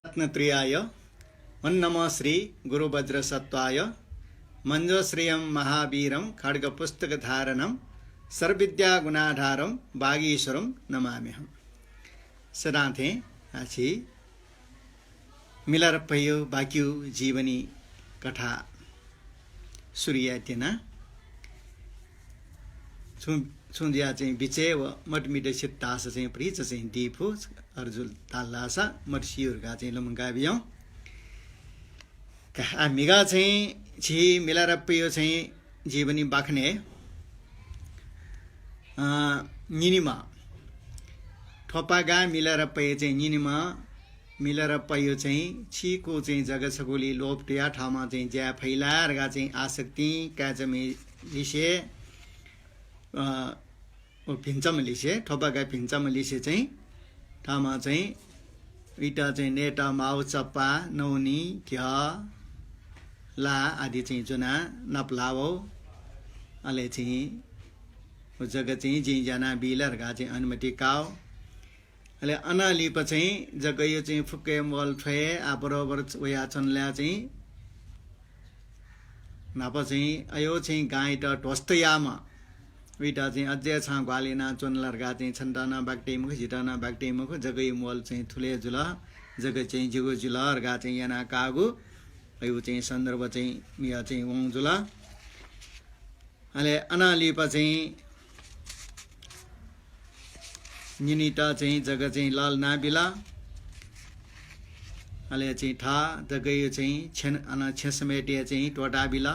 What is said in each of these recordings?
रत्नत्रियाय वन्नमः श्री गुरुवज्रसत्वाय मंजोश्रियं महावीरं खड्गपुस्तकधारणं सर्वविद्यागुणाधारं वागीश्वरं नमाम्यहं। सदाथे आछि मिलरपयो बाक्यु जीवनी कथा सूर्यात्यना सुन्दिया चाहिँ बिचे व मटमिटे सित्तास चाहिँ प्रिच चाहिँ दिफु अर्जुल तालासा मर्सियुरगा चाहिँ लमगाबियौ का मिगा चाहिँ छि मिलारप्पयो चाहिँ जीवनी बाख्ने निनिमा ठोपागा मिलारप्पयो चाहिँ निनिमा मिलारप्पयो चाहिँ छिको चाहिँ जगसगोली लोपटिया ठाउँमा चाहिँ ज्या फैलारगा चाहिँ आसक्ति काजमे लिसे भिन्छम लिसे ठोपागा भिन्छम लिसे चाहिँ ठाउँमा चाहिँ इटा चाहिँ नेटा माउ चप्पा नौनी घ्या ला आदि चाहिँ जुना नपलावो अले चाहिँ जग्गा चाहिँ जिजना बिलरगा चाहिँ अनुमति काउ अले अनालिप चाहिँ जग्गा यो चाहिँ फुक्के मल ठे आ बरोबर वया चनल्या चाहिँ नाप चाहिँ अयो चाहिँ गाई त टोस्तयामा विटा चाहिँ अझै छ ग्वालिना चोनलरगा चाहिँ छन्दाना बाक्टे मुख झिटाना बाक्टे मुख जगै मोल चाहिँ थुले जुल जगै चाहिँ जिगो जुलरगा चाहिँ याना कागु अयो चाहिँ सन्दर्भ चाहिँ मिया चाहिँ वङ जुल अले अनालिप चाहिँ निनिटा चाहिँ जग्गा चाहिँ लाल नाबिला अले चाहिँ ठा जगै चाहिँ छन अना छसमेटे चाहिँ टोटा बिला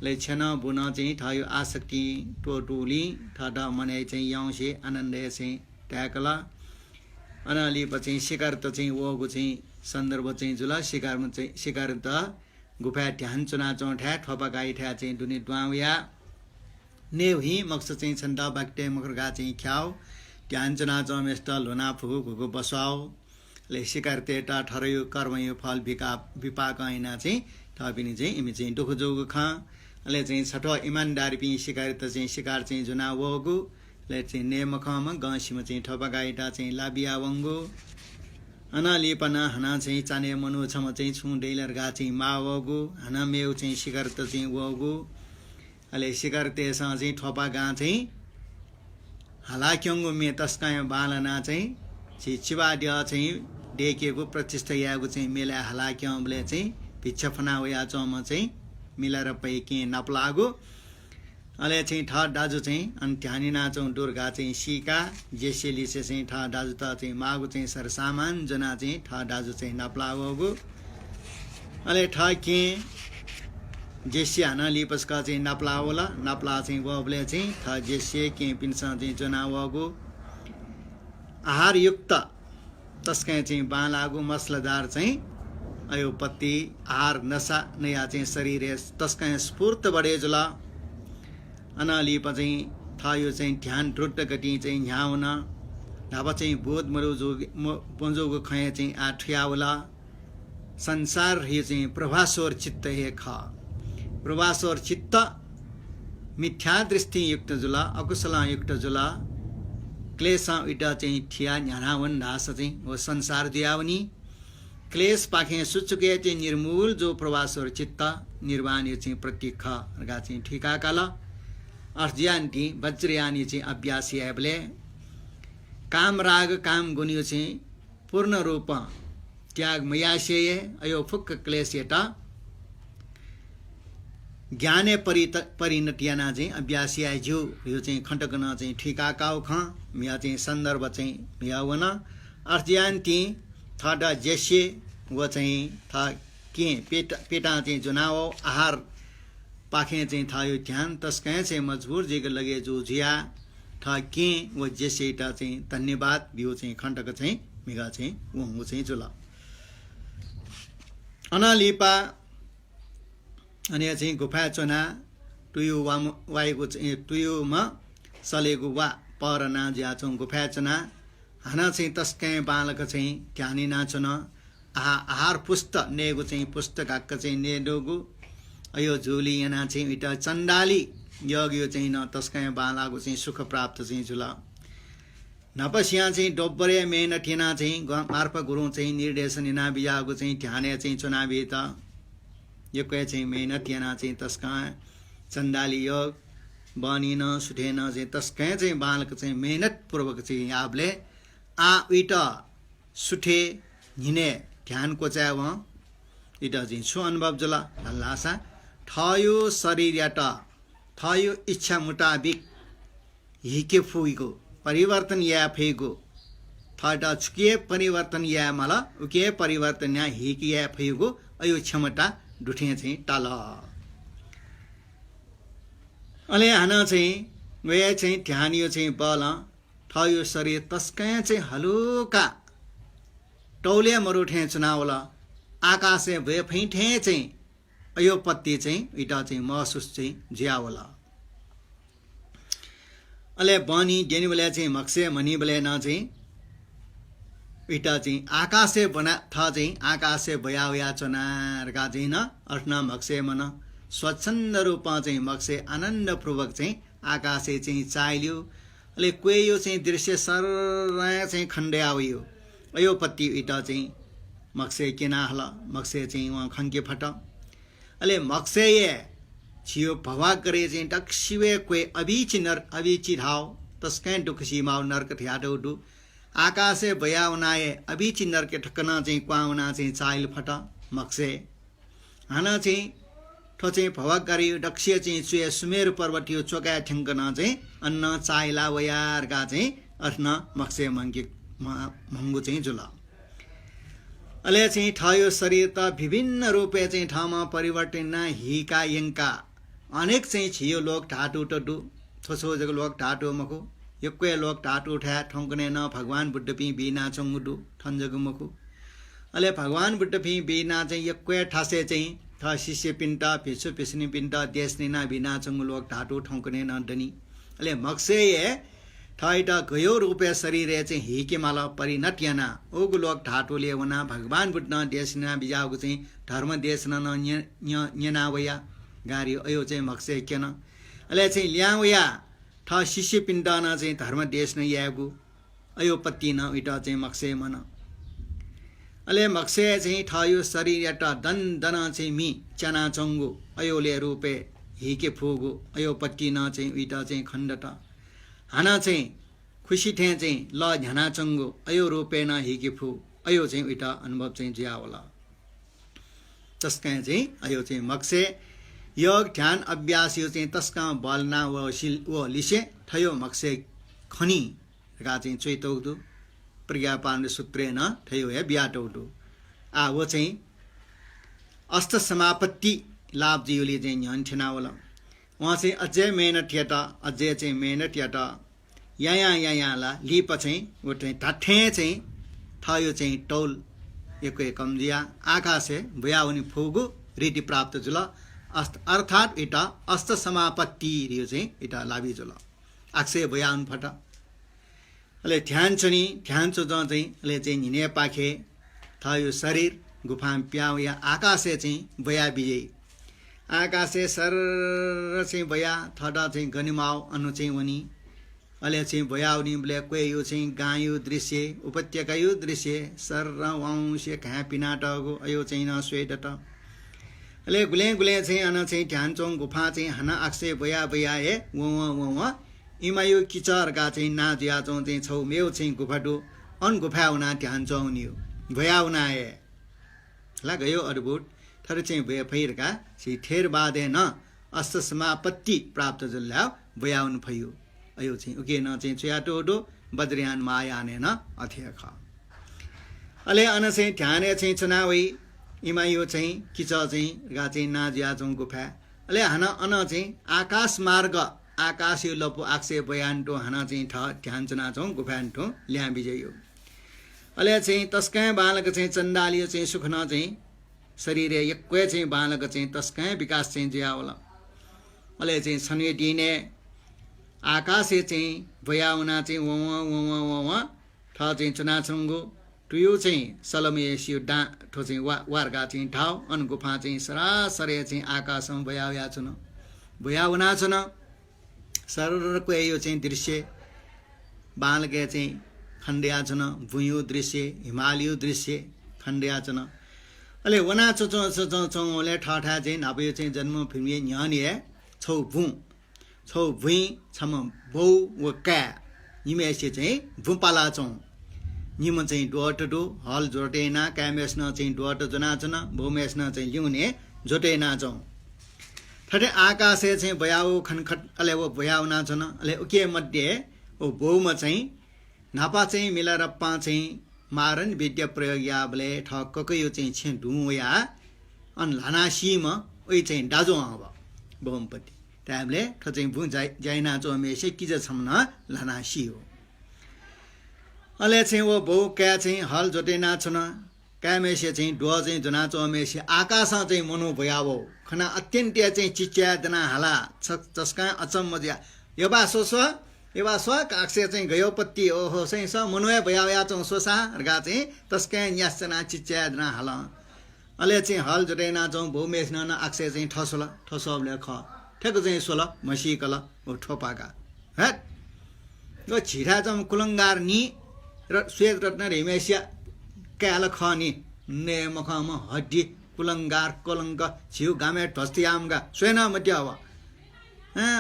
ले छन बुना चाहिँ थायो आसक्ति टोटुली ठाटा मने चाहिँ याउँसे आनन्दे चाहिँ ट्याकला अनाली पछि शिकार त चाहिँ वगु चाहिँ सन्दर्भ चाहिँ जुला शिकारमा चाहिँ शिकार त गुफा ध्यान चुना चौठ्या ठोपा गाई ठ्या चाहिँ दुनी द्वाउया नेवही मक्स चाहिँ छन्दा बाक्टे मखरगा चाहिँ ख्याउ ध्यान चुना चौमेष्ट लुना फुगु घुगु बसाउ ले शिकार तेटा ठरयो कर्मयो फल विपाक ऐना चाहिँ थपिनी चाहिँ इमी चाहिँ दुख जोगु खा ले चाहिँ छठो इमानदारी पि शिकार त चाहिँ शिकार चाहिँ जुना वगु ले चाहिँ नेमखम गसिम चाहिँ ठोपा गाईटा चाहिँ लाबिया वंगु अनालिपना हना चाहिँ चाने मनु छम चाहिँ छु डेलरगा चाहिँ मावगु हना मेउ चाहिँ शिकार त चाहिँ वगु अले शिकार तेसा चाहिँ ठोपा गा चाहिँ हलाक्यंगु मे तस्काय बालना चाहिँ चिवाड्या चाहिँ डेकेको प्रतिष्ठा यागु चाहिँ मेला हलाक्यंले चाहिँ भिक्षफना वया चम चाहिँ मिलाएर पैके नपलागो अले चाहिँ ठा दाजु चाहिँ अनि ध्यानी नाचौँ दुर्गा चाहिँ सिका जेसेलिसे चाहिँ ठा दाजु त चाहिँ मागु चाहिँ सर सामान जना चाहिँ ठा दाजु चाहिँ नपलागोगु अले ठा के जेसे हाना लिपसका चाहिँ नपलावला नपला चाहिँ वबले चाहिँ ठा जेसे के पिन्सा चाहिँ जना वगु आहार युक्त तस्कै चाहिँ बालागु मसलादार चाहिँ अयो पत्ती आहार नशा नया चाहिँ शरीर तस्कै स्फूर्त बढे जुला अनालिप चाहिँ थायो चाहिँ ध्यान द्रुत गति चाहिँ ह्याउन ढाबा चाहिँ बोध मरु जो पंजोगो खय चाहिँ आठ्यावला संसार हे चाहिँ प्रभासोर चित्त हे ख प्रभासोर चित्त मिथ्या दृष्टि युक्त जुला अकुशला युक्त जुला क्लेशा इटा चाहिँ ठिया न्यानावन ढास चाहिँ वो संसार दियावनी क्लेश पाखे सुचुके चाहिँ निर्मूल जो प्रवासोर चित्त निर्वाण यो चाहिँ प्रत्यक्ष रगा चाहिँ ठिका काला अर्ज्यान्ति वज्रयानी चाहिँ अभ्यासी एबले काम राग काम गुनियो चाहिँ पूर्ण रूप त्याग मयाशय अयो फुक्क क्लेश एटा ज्ञाने परिणतियाना चाहिँ अभ्यासी आइजु यो चाहिँ खण्डकन चाहिँ ठिका काउ ख मिया चाहिँ सन्दर्भ चाहिँ मियावन अर्ज्यान्ति थाडा जेसे वो चाहिँ था के पेटा चाहिँ जुनाओ आहार पाखे चाहिँ था यो ध्यान तस्कै चाहिँ मजबूर जेग लगे जो जिया था के वो जेसे टा चाहिँ धन्यवाद बियो चाहिँ खण्डक चाहिँ मिगा चाहिँ वो चाहिँ जुला अनालिपा अनि चाहिँ गुफा चुना टुयु वाइगु चाहिँ टुयुमा सलेगु वा परना ज्या चाहिँ गुफा चुना हाना चाहिँ तस्कै बालक चाहिँ ध्यानी नाचुन आहार पुस्त नेगु चाहिँ पुस्तकाक चाहिँ नेडोगु अयो झोली याना चाहिँ इटा चण्डाली योग यो चाहिँ न तस्कै बालागु चाहिँ सुख प्राप्त चाहिँ जुला नपस्या चाहिँ डोब्बरे मेहनठिना चाहिँ मार्फ गुरुङ चाहिँ निर्देशन इना बिजाको चाहिँ ध्याने चाहिँ चुनावी त यो के चाहिँ मेहनठिना चाहिँ तस्का चण्डाली योग बनिन सुठेन चाहिँ तस्कै चाहिँ बालक चाहिँ मेहनतपूर्वक चाहिँ आपले आ उइट सुठे हिने ध्यान कोच्या व इट चाहिँ छु अनुभव जुल हल्लासा ठयो शरीरबाट ठयो इच्छा मुताबिक हिके फुइको परिवर्तन या फेगो थट छुके परिवर्तन या मल उके परिवर्तन या हिके या फेगो अयो क्षमता डुठे चाहिँ टाल अले हाना चाहिँ वे चाहिँ ध्यान यो चाहिँ बल ठयो शरीर तस्कै चाहिँ हलुका टौले मरुठे चुनावल आकाशे भए फैठे चाहिँ अयो पत्ती चाहिँ इटा चाहिँ महसुस चाहिँ ज्यावला अले बनी डेनी बेला चाहिँ मक्से मनी बेला न चाहिँ इटा चाहिँ आकाशे बना था चाहिँ आकाशे भया चनारका चाहिँ न अर्थ मक्से मन स्वच्छन्द रूपमा चाहिँ मक्से आनन्दपूर्वक चाहिँ आकाशे चाहिँ चाइल्यो अले कोही यो चाहिँ दृश्य सर चाहिँ खण्डे आयो अयो पत्ती इटा चाहिँ मक्से किना हल मक्से चाहिँ वहाँ खङ्के फट अले मक्से ये छियो भवा करे चाहिँ टक्सिवे कोही अभिची ढाव तस्कै दुखसी माउ नर्क थियाटो डु आकाशे भयाउनाए अभिची नर्के ठक्कना चाहिँ क्वाउना चाहिँ चाइल फट मक्से हाना चाहिँ ठो चाहिँ भवा गरी डक्सिए चाहिँ चुए सुमेर पर्वतीय चोका ठ्याङ्कना चाहिँ अन्न चाइला वयारका चाहिँ अर्न मक्से मङ्गे महँगो चाहिँ जुल अले चाहिँ ठयो शरीर त विभिन्न रूपे चाहिँ ठाउँमा परिवर्तन हिका यङ्का अनेक चाहिँ छियो लोक ढाटो टडु छोछो जग लोक ढाटो मखु यक्वे लोक ढाटो उठा ठङ्कने न भगवान बुद्धपी बिना चङ्गुडु ठन्जगु मखु अले भगवान बुद्धपी बिना चाहिँ यक्वे ठासे चाहिँ थ शिष्य पिण्ड पिसु पिसनी पिण्ड देश निना बिना चङ्गु लोक ढाटो ठङ्कने न डनी अले मक्से ये ठैट गयो रूपे शरीर चाहिँ हिके माल परिणट्यना ओगु लोक ढाटोले वना भगवान बुद्ध देशना बिजाको चाहिँ धर्म देशना न्यनावया गारी अयो चाहिँ मक्से केन अले चाहिँ ल्यावया ठ शिष्य पिण्डना चाहिँ धर्म देश न यागु अयो पत्ती न इटा चाहिँ मक्से मन अले मक्से चाहिँ ठयो शरीर याट दन दन चाहिँ मी चना चङ्गु अयोले रूपे हिके फुगु अयो पत्ती न चाहिँ इटा चाहिँ खण्डट हाना चाहिँ खुसी ठे चाहिँ ल झना चङ्गु अयो रूपे न हिके फु अयो चाहिँ इटा अनुभव चाहिँ ज्या होला तस्कै चाहिँ अयो चाहिँ मक्से योग ध्यान अभ्यास यो चाहिँ तस्का बलना व लिसे ठयो मक्से खनी गा चाहिँ चैतौदु प्रज्ञापान सूत्रे न ठयो है ब्याटौदु आ वो चाहिँ अष्ट समापत्ति लाभ जियोले चाहिँ न्यन ठेना होला वहाँ चाहिँ अझै मेहनत यता अझै चाहिँ मेहनत यता यहाँ ला लिप चाहिँ वो चाहिँ ठट्ठे चाहिँ ठयो चाहिँ टौल एकै कमजिया आकाशे भया हुने फुगु रीति प्राप्त जुल अर्थात इटा अष्ट समापत्ति रियो चाहिँ इटा लाभी जुल अक्षय भया हुन फट अले ध्यान चनी ध्यान चो चाहिँ ले चाहिँ हिने पाखे थयो शरीर गुफाम प्याउ या आकाशे चाहिँ भया बिजय आकाशे सर चाहिँ भया थडा चाहिँ गनिमाउ अनु चाहिँ वनी अले चाहिँ भयाउनी ब्ले कोही यो चाहिँ गायो दृश्य उपत्यका यो दृश्य सर वंश घा पिनाटगो अयो चाहिँ न स्वेट त अले गुले गुले चाहिँ अन चाहिँ ध्यान चोङ गुफा चाहिँ हना अक्षय भया भया ए व इमा यो किचरका चाहिँ ना जिया चोङ चाहिँ छौ मेउ चाहिँ गुफाडु अन गुफा हुना ध्यान चोङ नियो भया हुना ए ला गयो अद्भुत थर चाहिँ भए फैरका छि थेर बादे न अष्ट समापत्ति प्राप्त जल्ला भया हुन फयो अयो चाहिँ उके न चाहिँ चयाटोडो बद्रियान माया ने न अथेख अले अन चाहिँ ध्याने चाहिँ चनावै इमा यो चाहिँ किच चाहिँ गा चाहिँ ना जिया चोङ गुफा अले हना अन चाहिँ आकाश मार्ग आकाश यो लपु आक्षे बयान्टो हना चाहिँ ध्यान चना चोङ गुफान्टो ल्या बिजयो अले चाहिँ तस्कै बालक चाहिँ चण्डालियो चाहिँ सुखन चाहिँ शरीर एक्कै चाहिँ बालक चाहिँ तस्कै विकास चाहिँ ज्या होला अले चाहिँ छने दिने आकाशे चाहिँ भयाउना चाहिँ व ठ चाहिँ चुनाचुङ्गो टुयो चाहिँ सलमेसियो डा ठो चाहिँ वार्गा चाहिँ ठाउँ अन गुफा चाहिँ सरासरे चाहिँ आकाशमा भयाउया छुन भयाउना छुन सरको यो चाहिँ दृश्य बालके चाहिँ खण्डिया छन् भुइँ दृश्य हिमालय दृश्य खण्डिया छन् अहिले वना चौले ठठा चाहिँ नाप्यो चाहिँ जन्म फिर्मिए न्यानिए छौ भुइँ छम बौ व क्या निमेसे चाहिँ भुपाला चौँ निम चाहिँ डोट डो हल जोटेना क्यामेस्न चाहिँ डोट जनाचन भौमेस्न चाहिँ ल्याउने जोटेना चौँ ठटे आकाशे चाहिँ बयाउ खनखट अले वो बयाउ नाचन अले उके मध्ये ओ बौमा चाहिँ नापा चाहिँ मिलारप्पा चाहिँ मारन विद्या प्रयोग याबले ठक्कको यो चाहिँ छे ढुया अन लानासीमा ओइ चाहिँ डाजो अब बौमपति टाइमले ठ चाहिँ भु जाइना चो मेसे किज छम्न लानासी हो अले चाहिँ वो बौ क्या चाहिँ हल जोटेना छन क्यामेसे चाहिँ डो चाहिँ जना चो मेसे आकाश चाहिँ मनो भयावो खना अत्यन्त चाहिँ चिच्या दना हाला चस्का अचम मजा यबा सोस एवा स्व काक्से चाहिँ गयो पत्ती ओहो चाहिँ स मनुया भयावया चौँ सोसा रगा चाहिँ तस्कै न्यासना चिच्या दना हाला अले चाहिँ हल जोटेना चौँ भौमेस न आक्से चाहिँ ठसोला ठसोले ख ठेको चाहिँ सोला मसिकला ओ ठोपाका हट यो छिरा चाहिँ कुलंगार नि र श्वेत रत्न रेमेसिया क्याल खनी ने मखम हड्डी कुलंगार कोलंग छिउ गामे ठस्तियामगा स्वेना मध्य अब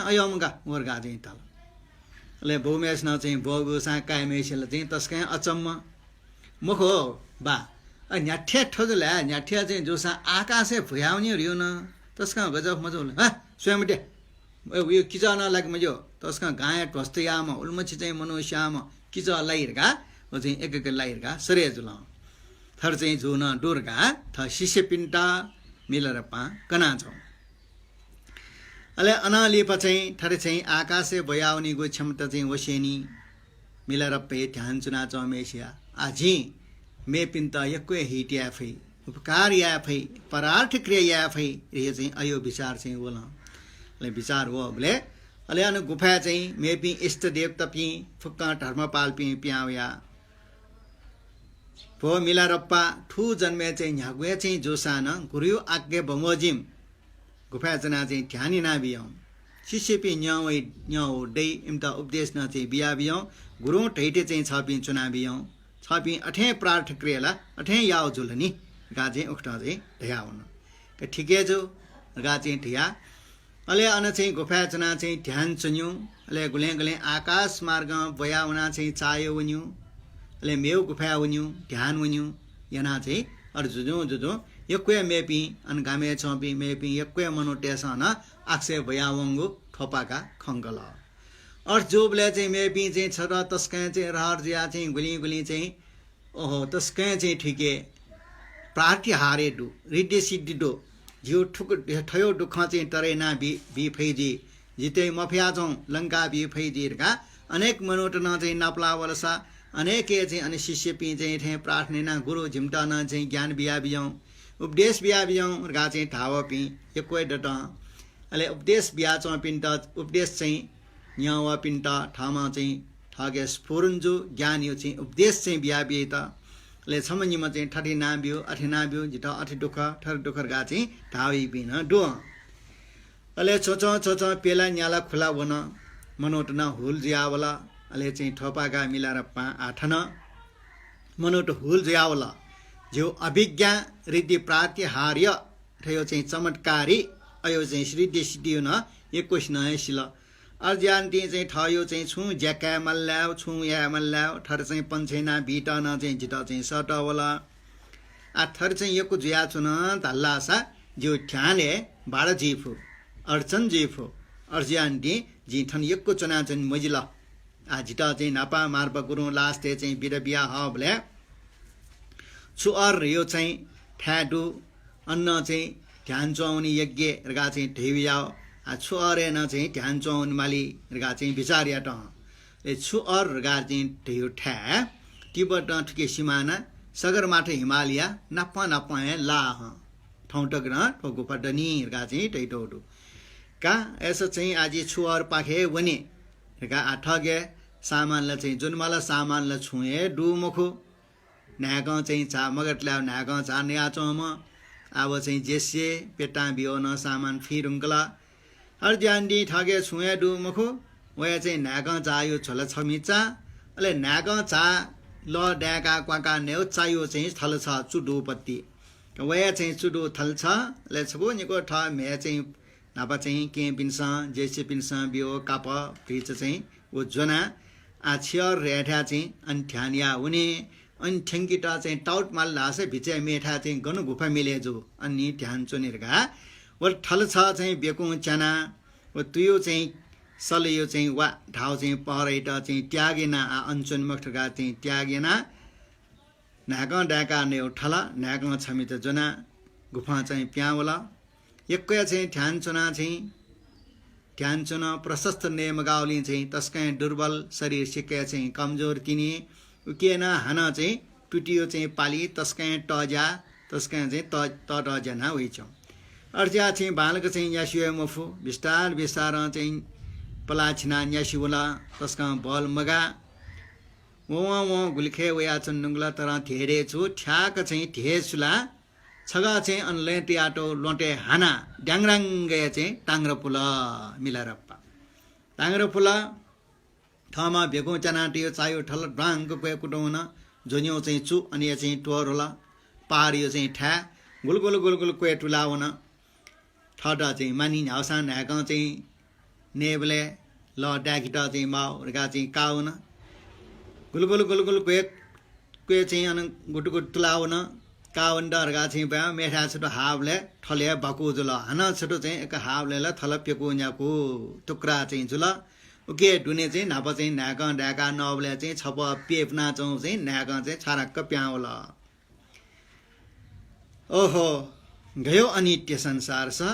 अयमगा वर्गा चाहिँ तल ले भौमेस न चाहिँ बोगुसा कायमेसिल चाहिँ तस्कै अचम्म मुखो बा न्याठ्या ठोजले न्याठ्या चाहिँ जोसा आकाशे भुयाउने रियो न तस्का गजब मजो ह स्वयंटे यो किचन लाग मजो तस्का गाय ठस्तियाम उल्मछि चाहिँ मनुष्याम किच लाइरगा ओ चाहिँ एक लाइरगा सरे जुल थर चाहिँ जुन डोरगा थ शिष्य पिन्टा मिलरपा कना छौ अले अनालिप चाहिँ थरे चाहिँ आकाशे बयाउनीको क्षमता चाहिँ वसेनी मिलरपे ध्यान चुना चमेसिया आजी मे पिन्ता यक्वे हिट्याफै उपकार याफै परार्थ क्रिया याफै रे चाहिँ अयो विचार चाहिँ होला ले विचार हो बोले अले अन गुफा चाहिँ मेपि इष्ट देव तपि फुक्का धर्मपाल पि प्याउया भो मिलारप्पा ठु जन्मे चाहिँ न्यागुए चाहिँ जोसान गुरु आज्ञा बमोजिम गुफा जना चाहिँ ध्यानी ना बियौ शिष्य पि न्याउ डै इम्ता उपदेश न चाहिँ बिया बियौ गुरु ठैटे चाहिँ छपि चुना बियौ छपि अठे प्रार्थ क्रियाला अठे याउ जुलनी गा चाहिँ उक्टा चाहिँ ढया हुन के ठिकै जो गा चाहिँ ढया अले अन चाहिँ गुफा जना चाहिँ ध्यान चुन्यु अले गुले गुले आकाश मार्ग बया हुना चाहिँ चायो वन्यु अले मेउ गुफा वन्यु ध्यान वन्यु yana चाहिँ अर्जुजो जुजो यक्वे मेपी अनगामे छपी मेपी यक्वे मनोटेसा न आक्से भयावंगु ठोपाका खंगल अर्जुबले चाहिँ मेपी चाहिँ छरा तस्कै चाहिँ रहर जिया चाहिँ गुली गुली चाहिँ ओहो तस्कै चाहिँ ठिके प्रार्थी हारे दु रिडे सिद्धि दो जिउ ठुक ठयो दुख चाहिँ तरेना बी फैजी जिते मफिया छौं लंका बी फैजीरका अनेक मनोटना चाहिँ नपला वलसा अनेके चाहिँ अनि शिष्य पि चाहिँ थे प्रार्थना गुरु झिमटा न चाहिँ ज्ञान बिया बियौ उपदेश बिया बियौ गा चाहिँ ठाव पि यक्वे डट अले उपदेश बिया चौ पिन्ट उपदेश चाहिँ न्यावा पिन्ट ठामा चाहिँ ठगे स्फुरन्जु ज्ञान यो चाहिँ उपदेश चाहिँ बिया बिए त ले समन्यमा चाहिँ ठठी ना बियो अठे ना बियो जिटा अठे दुख ठर दुखर गा चाहिँ ठावी बिन डो अले छोचो पेला न्याला खुला वन मनोटना हुल जियावला अले चाहिँ ठोपागा मिलाएर आठन मनोट हुल जियावला जो अभिज्ञा रिद्धि प्रार्थ्य हार्य ठयो चाहिँ चमत्कारी अयो चाहिँ श्रीदि सिद्धि न 21 नय सिल अर्जान्ति चाहिँ ठयो चाहिँ छु ज्याका मल्ल्याउ छु या मल्ल्याउ ठर चाहिँ पन्छेना बिटा न चाहिँ जिटा चाहिँ सटवला आ थर चाहिँ यको जुया छु न तल्लासा जो ठाने बाड जीफु अर्चन जीफु अर्जान्ति जी ठन यको चना चाहिँ मजिला आ जिटा चाहिँ नापा मार्प गुरु लास्टे चाहिँ बिरबिया हबले छु अर यो चाहिँ ठ्याडु अन्न चाहिँ ध्यान चौनी यज्ञ रगा चाहिँ ढेवियाओ आ छु अरे न चाहिँ ध्यान चौन माली रगा चाहिँ विचार्या ट ए छु अर रगा चाहिँ ढेउ ठ्या तिब्बत ठुके सिमाना सगरमाथा हिमालय नाप्पा ला ठौटक न ठोको पडनी रगा चाहिँ टैटोडु का यसो चाहिँ आज छु अर पाखे वने रगा आठगे सामानले चाहिँ जुन मलाई सामानले छुए डु मुखो नाग चाहिँ चा मगट ल्याउ नाग चा न्या चोम अब चाहिँ जेसे पेटा बियो न सामान फिरुङ्गला अर्जान्डी ठगे छुए डु मुखो वया चाहिँ नाग चायो छोला छमिचा अले नाग चा ल ड्याका क्वाका नेउ चायो चाहिँ थल छ चुडुपत्ति वया चाहिँ चुडु थल छ ले छबो निको ठ मे चाहिँ नापा चाहिँ के पिन्स जेसे पिन्स बियो काप फ्रिज चाहिँ उ जोना आ छियर रेठा चाहिँ अनि ठ्यानिया हुने अनि ठ्याङ्किटा चाहिँ टाउट माल लासे भिचे मेठा चाहिँ गनु गुफा मिले जो अनि ध्यान चोनिरगा व ठल छ चाहिँ बेकु चना व तुयो चाहिँ सलियो चाहिँ वा ढाउ चाहिँ पहरेट चाहिँ त्यागेना अञ्चन मखटका चाहिँ त्यागेना नाग डाका ने ठल नाग छमित जना गुफा चाहिँ प्यावला एकया चाहिँ ध्यान चुना चाहिँ ध्यान चुन प्रशस्त नेम गाउली चाहिँ तस्कै दुर्बल शरीर सिके चाहिँ कमजोर तिनी उकेन हान चाहिँ टुटियो चाहिँ पाली तस्कै टजा तस्कै चाहिँ त टजना होइछ अर्जा चाहिँ बालक चाहिँ यासियो मफु विस्तार विस्तार चाहिँ पलाछिना न्यासिवला तस्का बल मगा वो गुल्खे वया चन्नुङ्गला तर धेरै छु ठ्याक चाहिँ धेसुला छगा चाहिँ अनलेटी आटो लोटे हाना ड्याङराङ गए चाहिँ टाङ्ग्र पुल मिलारप्पा टाङ्ग्र पुल ठाउँमा भेगौँ चनाटियो चायो ठल ड्राङको गए कुटाउन झोन्यो चाहिँ चु अनि यो चाहिँ टोर होला पारियो चाहिँ ठ्या गुलगुल गुलगुल कोए टुलाउन ठटा चाहिँ मानि हाउसा ढाक चाहिँ नेबले ल ड्याकिटा चाहिँ माउ गा चाहिँ काउन गुलगुल गुलगुल कोए चाहिँ अन गुटुगुट तुलाउन कावन डरगा चाहिँ ब्या मेठा छोटो हावले ठले भकु जुल हान छोटो चाहिँ एक हावले थल पेकु न्याकु टुक्रा चाहिँ जुल उके डुने चाहिँ नाप चाहिँ नाक ढाका नबले चाहिँ छप पेपना चाहिँ नाक चाहिँ छारक्क प्याउल ओहो गयो अनित्य संसार छ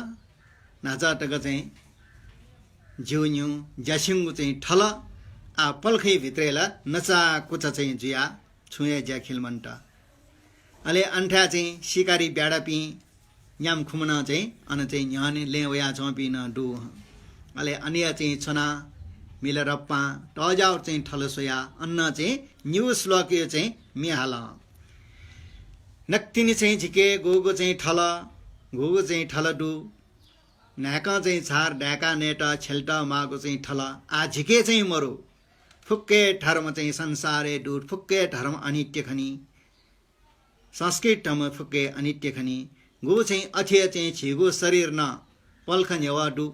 नाचाटक चाहिँ जिउन्यु ज्यासिङ्गु चाहिँ ठल आ पल्खै भित्रेला नचा कुचा चाहिँ जुया छुए ज्या खिलमन्ट अले अन्ठा चाहिँ सिकारी ब्याडापी न्याम खुमना चाहिँ अन चाहिँ न्याने लेवया चौपी न डु अले अन्य चाहिँ छना मिलरप्पा टजाउ चाहिँ ठलसोया अन्न चाहिँ न्यु श्लोक चाहिँ मिहाल नक्तिनी चाहिँ झिके गोगो चाहिँ ठल गोगो चाहिँ ठल डु नाका चाहिँ छार ढाका नेट छेल्ट माको चाहिँ ठल आ झिके चाहिँ मरु फुक्के ठर्म चाहिँ संसारे डुट फुक्के ठर्म अनित्य खनी संस्कृत टम फुक्के अनित्य खनी गो चाहिँ अथिय चाहिँ छिगो शरीर न पल्ख नेवा डु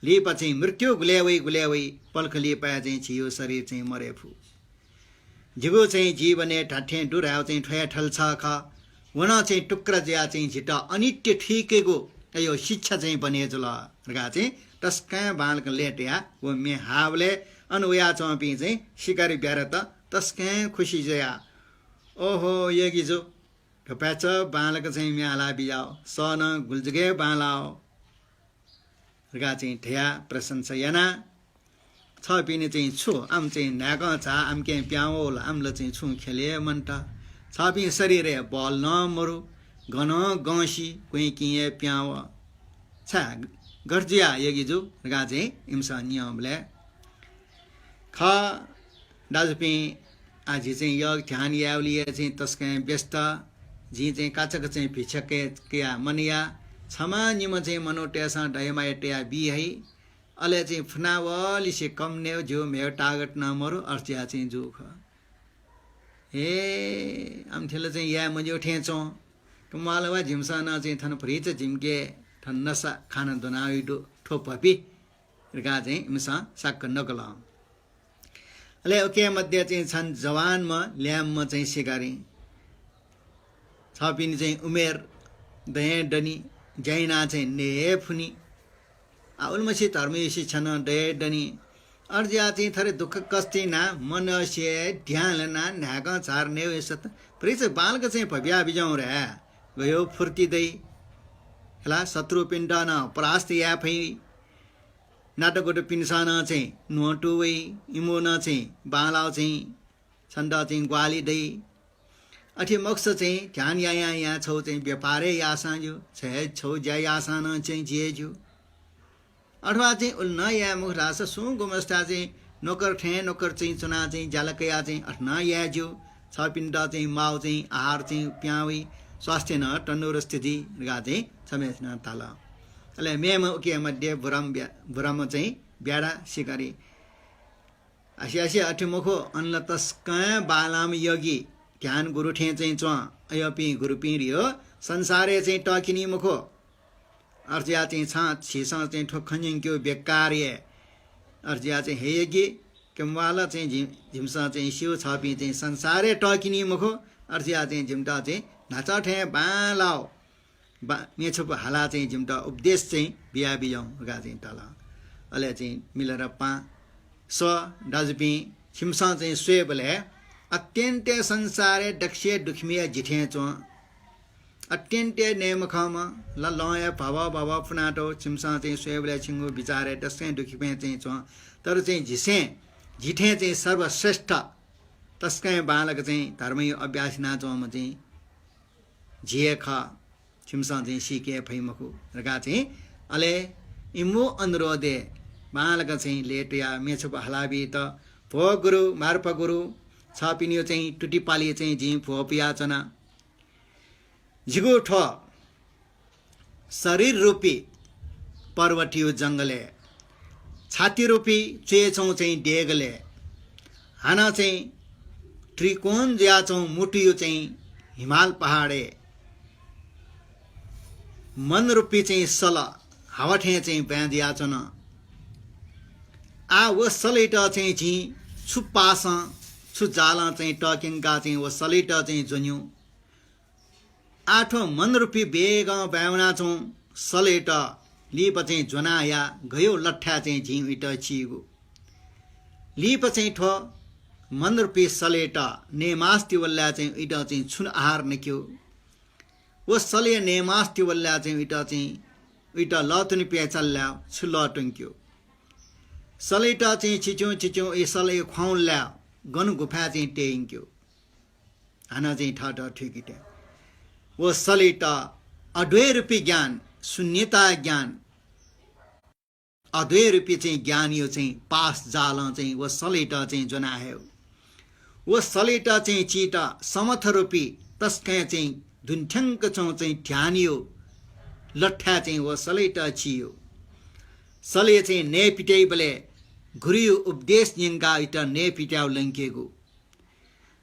लिप चाहिँ मृत्यु गुल्यावै पल्ख लिपा चाहिँ छियो शरीर चाहिँ मरे फु झिगो चाहिँ जीवने ठाठे डुराउ चाहिँ ठया ठल छ ख वन चाहिँ टुक्रा ज्या चाहिँ झिटा अनित्य ठिकेको यो शिक्षा चाहिँ बने जुल रगा चाहिँ तस्का बालक लेट्या वो मे हावले अनुया चौपी चाहिँ सिकारी ब्यार त तस्का खुसी जया ओहो यगी जो कपाच बालक चाहिँ म्याला बियाओ सन गुल्जगे बालाओ रगा चाहिँ ठया प्रशंसा याना छ पिने चाहिँ छु आम चाहिँ नाग चा आम के प्याओल आमले चाहिँ छु खेले मन्टा छ पि शरीर बल न मरु घन गसी कोही किए प्याव छा गर्जिया यगी जो रगा चाहिँ इम्सा नियमले ख दाजुपी आज चाहिँ योग ध्यान यावलिए चाहिँ तस्कै व्यस्त जी चाहिँ काचक चाहिँ भिछके क्या मनिया क्षमा निम चाहिँ मनोटेसा डयमा टेया बि है अले चाहिँ फुनावली से कम ने जो मे टागट न मरो अर्चिया चाहिँ जुख हे आमथेले चाहिँ या मजे उठेछौ कमालवा झिमसा न चाहिँ थन फ्रिज झिमके थन नसा खाना दोनाइ दो ठोपपी रगा चाहिँ इमसा साक नकला अले ओके मध्य चाहिँ छन् जवानमा ल्याममा चाहिँ सिकारी छपिनी चाहिँ उमेर दहे डनी जैना चाहिँ नेफुनी आउलमसी धर्मसी छन दहे डनी अर्जिया चाहिँ थरे दुःख कस्ती ना मनस्य ध्यान ना नाग चार ने यसत प्रिच बालक चाहिँ भव्या बिजाउ रे गयो फुर्तिदै हला शत्रु पिण्ड न परास्त या फै नाटकोट पिन्सान चाहिँ नोटुवै इमोन चाहिँ बालाउ चाहिँ छन्द चाहिँ ग्वाली दै अठी मोक्ष चाहिँ ध्यान या छौ चाहिँ व्यापारे यासा जो छ छौ ज्या यासान चाहिँ जेजु अथवा चाहिँ उल्न या मुख रास सु गुमस्ता चाहिँ नोकर ठे नोकर चाहिँ चुना चाहिँ जालकया चाहिँ अठना या जो छ पिण्ड चाहिँ माउ चाहिँ आहार चाहिँ प्यावै स्वास्थ्य न तन्नुर स्थिति गा चाहिँ समेतना ताल अले मेम उके मध्ये बुरम चाहिँ ब्याडा सिकारी आसियासी अठिमुखो अनल तस्कय बालाम योगी ज्ञान गुरु ठे चाहिँ च अयपि गुरु पिरियो संसारे चाहिँ टकिनी मुखो अर्जिया चाहिँ छ छिसा चाहिँ ठोखन्यङ्क्यो बेकार्य अर्जिया चाहिँ हेगी केमवाला चाहिँ झिमसा चाहिँ सिउ छपि चाहिँ संसारे टकिनी मुखो अर्जिया चाहिँ झिमटा चाहिँ नाचा ठे बालाओ मेछुप हाला चाहिँ झिमटा उपदेश चाहिँ बिया बिजाउँ गा चाहिँ तल अले चाहिँ मिलेर पा स डजपी छिमसा चाहिँ स्वे बोले अत्यन्ते संसारे दक्षे दुखमिया जिठे चो अत्यन्ते नेमखम ल लय भव भव फुनाटो छिमसा चाहिँ स्वे बोले छिंगु विचारे दक्षे दुखिमे चाहिँ चो तर चाहिँ झिसे जिठे चाहिँ सर्वश्रेष्ठ तस्कै बालक चाहिँ धर्मै अभ्यास नाचोमा चाहिँ झिए ख छिमसा चाहिँ सिके फैमखु रगा चाहिँ अले इमु अनुरोधे बालक चाहिँ लेटया मेछुप हलाबी त भो गुरु मार्प गुरु छपिनियो चाहिँ टुटीपाली चाहिँ झि भो पियाचना झिगो ठो शरीर रूपी पर्वटियो जङ्गले छाती रूपी चेचौँ चाहिँ डेगले हाना चाहिँ त्रिकोण ज्याचौँ मुटियो चाहिँ हिमाल पहाडे मन रूपी चाहिँ सल हावाठे चाहिँ ब्याँदियाचन आ वो सलेट चाहिँ झि छु पास छु जाला चाहिँ टकिङका चाहिँ वो सलेट चाहिँ जोन्यु आठो मन रूपी बेग ब्याउना चौँ सलेट लिप चाहिँ जोनाया गयो लट्ठा चाहिँ झि इट छिगो लिप चाहिँ ठो मन रूपी सलेट नेमास्ति वल्ला चाहिँ इट चाहिँ छुन आहार नक्यो वो सले नेमास्ति वल्ला चाहिँ इट चाहिँ इट लतुनि पे चल्ला छु लटुङ्क्यो सलेटा चाहिँ छिचो ए सले खुवाउन ल्या गन गुफा चाहिँ टेइङ्क्यो हाना चाहिँ ठट ठिकिटे वो सलेटा अद्वै रूपी ज्ञान शून्यता ज्ञान अद्वै रूपी चाहिँ ज्ञान यो चाहिँ पास जाल चाहिँ वो सलेटा चाहिँ जनायो वो सलेटा चाहिँ चिटा समथ रूपी तस्कै चाहिँ धुन्ठ्याङ्क चाहिँ ध्यानियो लट्ठा चाहिँ वो सलेटा छियो सले चाहिँ ने पिटाइ बले घुरियो उपदेश निंगा इटा ने पिटाउ लङ्केको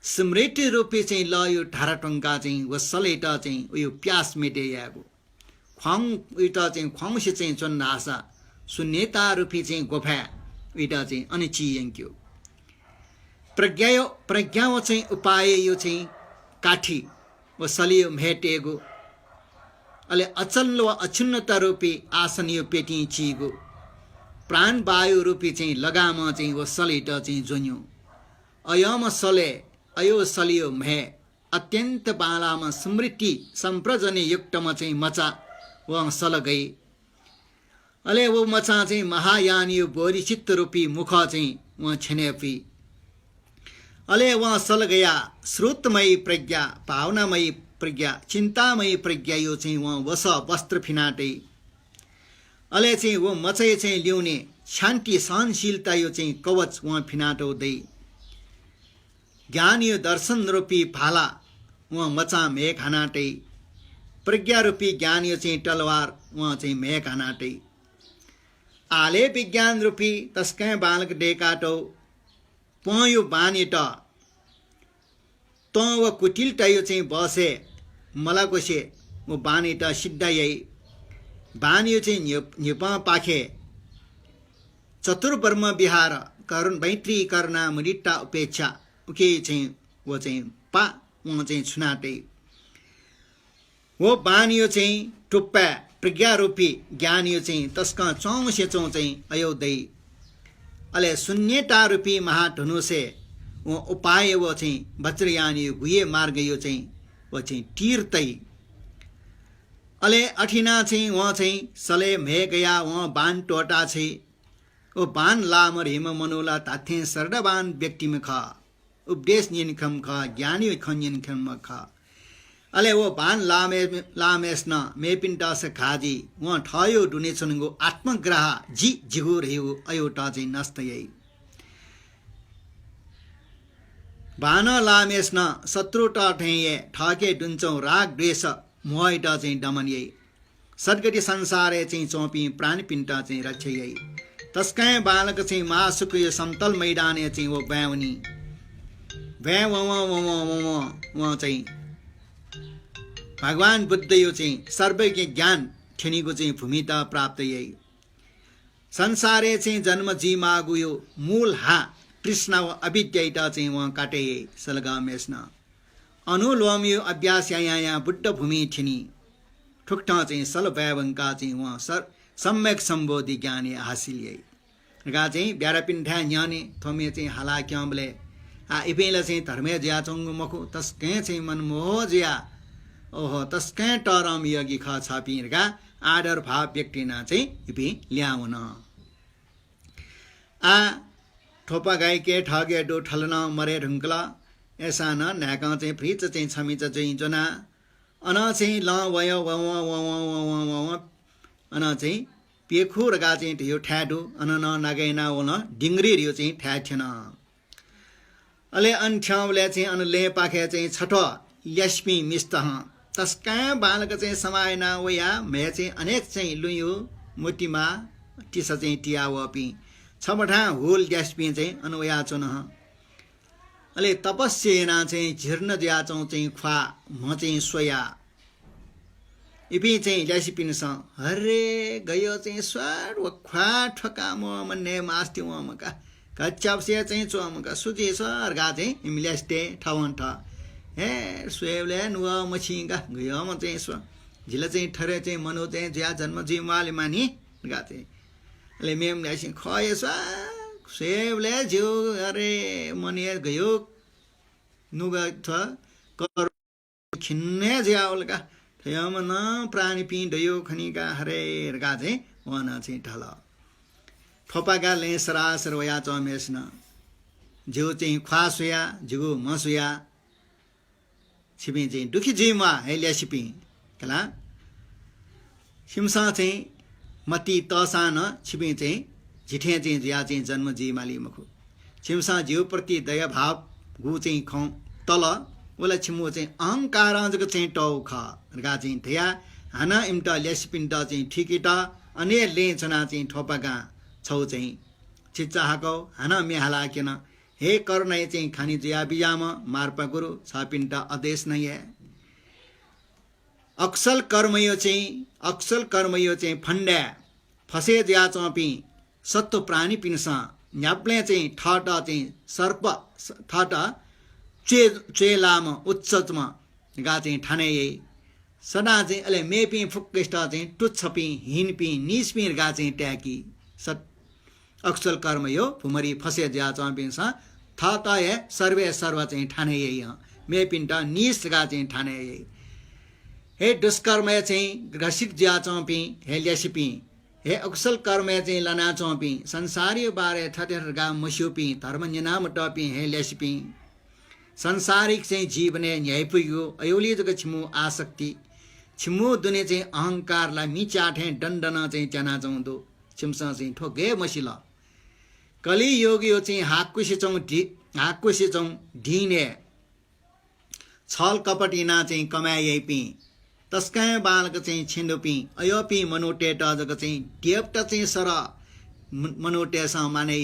स्मृति रूपी चाहिँ ल यो ढाराटङ्का चाहिँ वो सलेटा चाहिँ उयो प्यास मेटेयाको ख्वाङ इटा चाहिँ ख्वाङसे चाहिँ चन्न आशा शून्यता रूपी चाहिँ गोफा इटा चाहिँ अनिचियङ्क्यो प्रज्ञा चाहिँ उपाय यो चाहिँ काठी वो सलियो भेटेको अले अचल व अछुन्नता रूपी आसन यो पेटी छिगो प्राण वायु रूपी चाहिँ लगाम चाहिँ वो सलेट चाहिँ जोन्यो अयम सले अयो सलियो महे अत्यन्त बालामा स्मृति सम्प्रजने युक्तमा चाहिँ मचा वह सल गई अले वो मचा चाहिँ महायान यो बोरी चित्त रूपी मुख चाहिँ वह छनेपी अले वह सल गया श्रुतमयी प्रज्ञा भावनामयी प्रज्ञा चिन्तामयी प्रज्ञा यो चाहिँ वह वस वस्त्र फिनाटै अले चाहिँ वो मचै चाहिँ ल्याउने शान्ति सहनशीलता यो चाहिँ कवच वहाँ फिनाटौदै ज्ञान यो दर्शन रूपी भाला वहाँ मचा मेघ हानाटै प्रज्ञा रूपी ज्ञान यो चाहिँ टलवार वहाँ चाहिँ मेघ हानाटै आले विज्ञान रूपी तस्कै बालक डेकाटौ पयो बानेट त व कुटिलटा यो चाहिँ बसे मलाकोसे वो बानेट सिद्धायै बानी यो चाहिँ निपा पाखे चतुर्वर्म विहार करुण मैत्री करना मुनिटा उपेक्षा उके चाहिँ वो चाहिँ पा वहाँ चाहिँ छुनाटै वो बानी यो चाहिँ टुप्पा प्रज्ञा रूपी ज्ञान यो चाहिँ तस्का चौसे चौँ चाहिँ अयोध्यै अले शून्यता रूपी महाधनुषे वो उपाय वो चाहिँ वज्रयान यो गुये मार्ग यो चाहिँ वो चाहिँ तीर्तै अले अठिना चाहिँ वहाँ चाहिँ सले मे गया वहाँ बान टोटा छै ओ बान लामर हिम मनोला ताथे सरडबान व्यक्ति में खा उपदेश नियनखम खा ज्ञानी खन्यनखम में खा अले वो बान लामेस न मे पिंटा से खाजी वहाँ ठयो डुने सुनगो आत्मग्रह जी जिगो रह्यो अयोटा चाहिँ नस्तयै बान लामेस न शत्रुटा ठेये ठाके डुन्छौ राग द्वेष मोहट चाहिँ दमनियै सद्गति संसारे चाहिँ चौपी प्राण पिण्टा चाहिँ रक्षयै तस्कै बालक चाहिँ मासुको यो समतल मैदाने चाहिँ वो ब्याउनी भ्या वहाँ चाहिँ भगवान बुद्ध यो चाहिँ सर्वज्ञ ज्ञान ठेनीको चाहिँ भूमि त प्राप्त यही संसारे चाहिँ जन्म जी मागु यो मूल हा कृष्ण अविद्या चाहिँ वहाँ काटे सलगा मेस्न अनुलोम यो अभ्यास यहाँ बुद्ध भूमि ठिनी ठुक्ठा चाहिँ सल व्यावंका चाहिँ वहाँ सम्यक सम्बोधि ज्ञानी हासिल यही गा चाहिँ ब्यारापिन्ठा ज्ञानी थोमे चाहिँ हाला क्याम्बले इबेला चाहिँ धर्मे ज्या चंगु मखु तस्कै चाहिँ मनमोह ज्या ओहो तस्कै टरम यगी ख छापिरगा आदर भाव व्यक्तिना चाहिँ इबे ल्याउन आ ठोपा गाई के ठगे डो ठलन मरे ढुङ्कला ऐसा न नाका चाहिँ फ्रिच चाहिँ छमिच चाहिँ जना अन चाहिँ ल वय व अन चाहिँ पेखु रगा चाहिँ यो ठ्याडु अन न नगैना ओन डिङ्ग्री यो चाहिँ ठ्या थिएन अले अन्ठ्याउले चाहिँ अनले पाखे चाहिँ छठ यस्मी मिस्त तस्का बालक चाहिँ समाएना वया मे चाहिँ अनेक चाहिँ लुयो मोटीमा टिसा चाहिँ टिया वपी छबठा होल यस्मी चाहिँ अनवया चुन अले तपस्येना चाहिँ झिर्न ज्याचौँ चाहिँ ख्वा म चाहिँ सोया इपी चाहिँ ल्यासिपिनस हरे गयो चाहिँ स्वार व ख्वा ठका म मन्ने मास्ति मका कच्चाप्से चाहिँ चोमका सुजे सरगा चाहिँ इमल्यास्टे ठवन्ठ हे स्वेवले नुवा मछिगा गयो म चाहिँ स्व झिला चाहिँ ठरे चाहिँ मनो चाहिँ ज्या जन्म जिमाले मानी गाते ले मेम ल्यासिन खय स्वेवले ज्यू अरे मनिया गयो नुगा थ कर खिन्ने ज्याउलका थयम न प्राणी पिण्डयो खनिका हरे रगा चाहिँ वन चाहिँ ठल थोपाका ले सरासर वया चमेस्न जो चाहिँ ख्वा सुया जिगु मसुया छिपी चाहिँ दुखी जिमा हेल्या छिपी कला सिमसा चाहिँ मती तसान छिपी चाहिँ झिठे चाहिँ ज्या चाहिँ जन्म जिमाली मखु छिमसा जिउ प्रति दया भाव गु चाहिँ खौ तल ओला छिमु चाहिँ अहंकार जको चाहिँ टौ ख गा चाहिँ थया हाना इम्टा ल्यासिपिन्ट चाहिँ ठिकिट अने ले छना चाहिँ ठोपाका छौ चाहिँ चिच्चाहाको हाना मेहाला किन हे कर्णय चाहिँ खानी जिया बिजाम मार्पा गुरु छापिन्टा आदेश नै है अक्सल कर्मयो चाहिँ फण्डा फसे ज्या चपी सत्व प्राणी पिनसा न्याप्ले चाहिँ ठट चाहिँ सर्प ठट चेलाम उच्चतमा गा चाहिँ ठाने सदा चाहिँ अले मेपी फुक्केस्ट चाहिँ टुच्छपी हिनपी निस्पी गा चाहिँ ट्याकी सत अक्सल कर्म यो फुमरी फसे ज्या चपिन्छ थत हे सर्वे सर्व चाहिँ ठाने यही मेपिन्ट निस गा चाहिँ ठाने यही हे दुष्कर्म चाहिँ घसिक ज्या चपी हे ल्यासिपी हे अक्सल कर्म चाहिँ लना चपी संसारी बारे थटेर गा मस्युपी धर्म नाम टपी हे ल्यासिपी संसारिक चाहिँ जीवने न्याय पुग्यो अयोली जग छिमु आसक्ति छिमु दुने चाहिँ अहंकारलाई मिचाठे दण्डन चाहिँ च्याना चौँदो छिमसा चाहिँ ठोके मसिला कली योग यो चाहिँ हाकुसी चौँ ढिने छल कपटिना चाहिँ कमाए पी तस्कै बालक चाहिँ छिन्दोपी अयोपी मनोटेट जग चाहिँ डेप्ट चाहिँ सर मनोटेस माने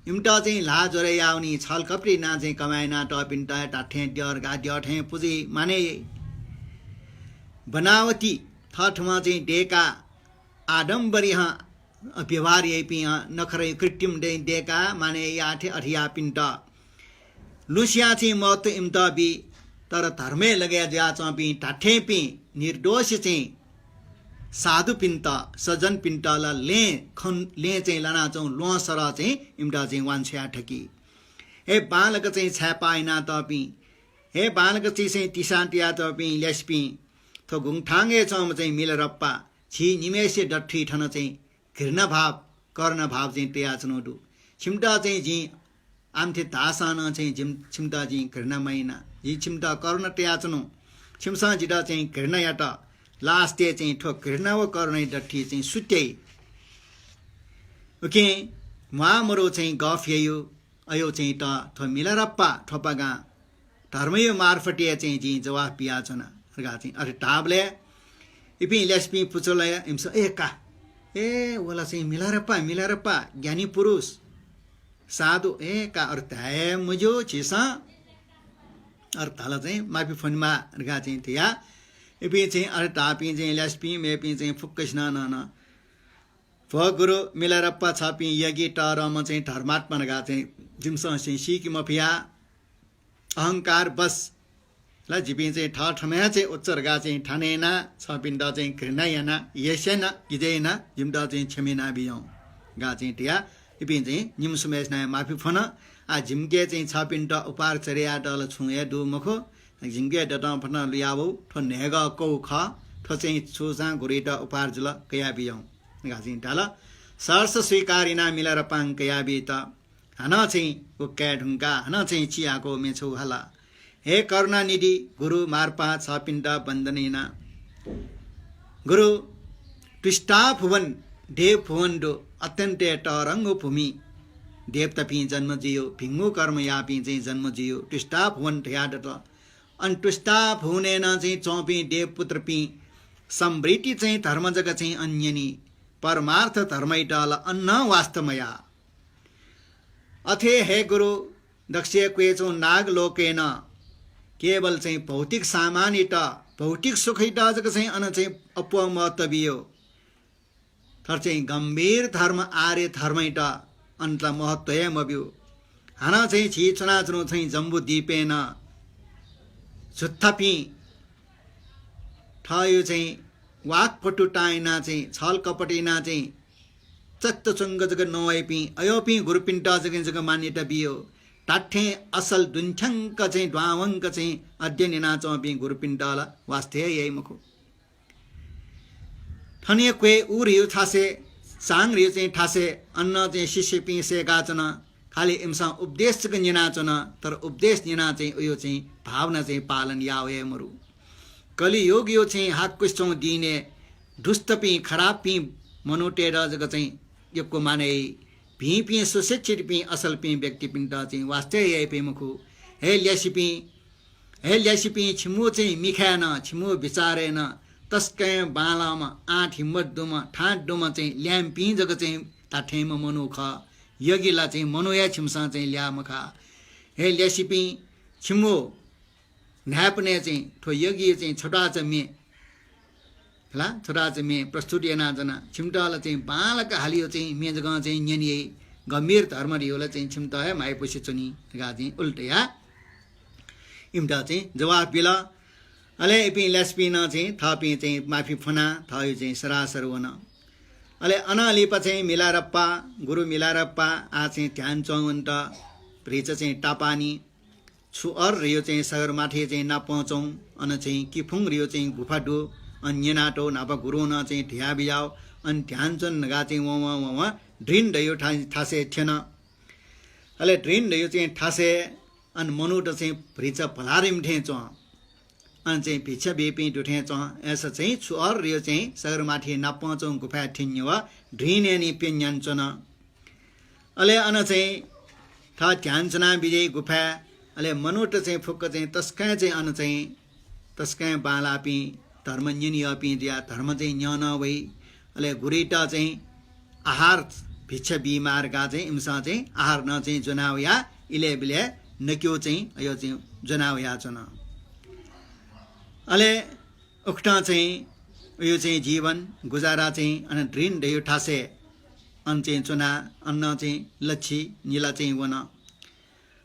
इम्टा चाहिँ लाजोरे आउनी छल कपटी ना चाहिँ कमाएना टपिन्टा टाठे डर गा डठे पुजी माने बनावती थठमा चाहिँ डेका आडम्बरी व्यवहार यही नखरे कृत्रिम डेका माने आठे अठिया पिन्ट लुसिया चाहिँ मत इम्ता बी तर धर्मे लगे ज्या चपी टाठे पी निर्दोष चाहिँ साधु पिन्ट सजन पिन्टला ले चाहिँ लना चौँ लो सर चाहिँ इम्टा चाहिँ वान्छ्या ठकी हे बालक चाहिँ छ्यापाइना तपी हे बालक चाहिँ तिसान्टिया तपी ल्यास्पी थो घुङठाङ्गे चौँ चाहिँ मिलरप्पा छि निमेषे डट्ठी ठन चाहिँ घृण भाव कर्ण भाव चाहिँ टेया चनोडु छिम्टा चाहिँ जी आमथे धासान चाहिँ छिम्टा जी घृण महिना जी छिम्टा कर्ण टेया चनो छिमसा जिटा चाहिँ घृण याट लास्टे चाहिँ ठो घृण व कर्ण डट्ठी चाहिँ सुत्यै ओके महामरो चाहिँ गफ यो अयो चाहिँ त थो मिलरप्पा ठोपागा धर्मयो मार्फटिया चाहिँ जी जवाफ पिया छना गा चाहिँ अरे टाबले इपि लेस्पी पुचोलय इम्स एका ए ओला चाहिँ मिलारप्पा ज्ञानी पुरुष साधु का अर्थ है मुझो छिसा अर्थाला चाहिँ माफी फोनमा गा चाहिँ थिया एपी चाहिँ अर्थ आपी चाहिँ ल्यास्पी मेपी चाहिँ फुक्कस्ना न भ गुरु मिलारप्पा छापी यगी टर म चाहिँ धर्मात्मा गा चाहिँ जिमसँग चाहिँ सिकी मफिया अहंकार बस ल जिपी चाहिँ ठठम्या चाहिँ उच्चर गा चाहिँ ठानेना छपिन्द चाहिँ घृणायना यसेना गिजेना जिम्द चाहिँ छमेना बियौ गा चाहिँ टिया इपिन चाहिँ निमसुमेसना माफी फोन आ झिम्के चाहिँ छपिन्द उपार चरिया डल छुए दु मखो झिम्के डट फन लियाबो ठो नेग कौ ख ठो चाहिँ छुसा गुरिट उपार जुल कया बियौ गा चाहिँ टाल सर्स स्वीकारिना मिलेर पाङ कया बि त हन चाहिँ उक्का ढुङ्गा हन चाहिँ चियाको मेछौ हला हे करुणानिधि गुरु मार्पा छपिन्ड बन्दनेना गुरु टुष्टा भुवन देव भुवन डो अत्यन्ते टरङ्ग भूमि देव तपी जन्म जियो भिङ्गु कर्म यापी चाहिँ जन्म जियो टुष्टा भुवन ठ्याडट अन टुष्टा भुवनेन चाहिँ चौपी देव पुत्र पी समृद्धि चाहिँ धर्म जग चाहिँ अन्यनी परमार्थ धर्मैटल अन्न वास्तवमया अथे हे गुरु दक्ष क्वेचो नाग लोकेन केवल चाहिँ भौतिक सामान्यत भौतिक सुखैट जग चाहिँ अन चाहिँ अपमतबियो थर चाहिँ गम्भीर धर्म आर्य धर्मैट अन्त महत्व मब्यो हन चाहिँ छि चुनाचुनो चाहिँ जम्बु दीपेन झुत्थपी ठयो चाहिँ वाकपटुटाइना चाहिँ छल कपटिना चाहिँ चत्तचुङ्ग जग नवैपी अयोपी गुरुपिन्ट जग जग मान्यता बियो टाठे असल दुन्छङ्क चाहिँ ढ्वावङ्क चाहिँ अध्ययना चौपी गुरुपिण्डला वास्ते यही मुखो ठनिए क्वे ऊ रियो ठासे सांग रियो चाहिँ ठासे अन्न चाहिँ शिष्य पिसे गाचन खाली इम्सा उपदेश निनाचन तर उपदेश निना चाहिँ उयो चाहिँ भावना चाहिँ पालन यावे मरु कलियोग यो चाहिँ हात कुस्चौँ दिने दुष्ट पी खराब पी मनोटेर जग चाहिँ योको माने भी पी सुशिक्षित पी असल पी व्यक्ति पिण्ड चाहिँ वास्ते यही पे मुखु हे ल्यासी पी छिमु चाहिँ मिखाएन छिमु विचारेन तस्कै बालामा आठ हिम्मत डुम ठाट डुम चाहिँ ल्याम पी जग चाहिँ ताठेम मनुख यगिला चाहिँ मनोया छिमसा चाहिँ ल्याम खा हे ल्यासी पी छिमु न्यापने चाहिँ ठो यगी चाहिँ छोटा चमे हला छोटा चमे प्रस्तुत एना जना छिमटाला चाहिँ बालक हालियो चाहिँ मे जगह चाहिँ न्यनिए गम्भीर धर्म रियोला चाहिँ छिमटा है माइ पछि चुनी गा चाहिँ उल्टया इमटा चाहिँ जवाब बिला अले इपि लेस्पी न चाहिँ थपी चाहिँ माफी फना थयो चाहिँ सरासर वन अले अनलिप चाहिँ मिलारप्पा गुरु मिलारप्पा आ चाहिँ ध्यान चौन्ट भ्रिच चाहिँ टापानी छुअर रियो चाहिँ सगर माथि चाहिँ नापहुँचौँ अन चाहिँ किफुङ रियो चाहिँ गुफाडो अन्य नाटो नापा गुरु न चाहिँ ढिया बिजाओ अनि ध्यान चन नगा चाहिँ वहाँ ड्रिन डयो ठासे थिएन अले ड्रिन डयो चाहिँ ठासे अनि मनुट चाहिँ भ्रिच भलारिम ठेच अनि चाहिँ भिक्षा बेपी डुठेच ऐसा चाहिँ छुअर रियो चाहिँ सगर माथि नापहुँचौँ गुफा ठिन्य वा ड्रिन नि पेन्याञ्चन अले अन चाहिँ था ध्यान चना विजय गुफा अले मनुट चाहिँ फुक्क चाहिँ तस्कै चाहिँ अन चाहिँ तस्कै बालापी धर्म न्यनियपी दिया धर्म चाहिँ न्यन वै अले गुरिटा चाहिँ आहार भिक्षा बिमार गा चाहिँ इम्सा चाहिँ आहार न चाहिँ जनावया इले बिले नक्यो चाहिँ यो चाहिँ जनावया चन अले उक्टा चाहिँ यो चाहिँ जीवन गुजारा चाहिँ अन ड्रिन डयो ठासे अन चाहिँ चुना अन्न चाहिँ लच्छी नीला चाहिँ वन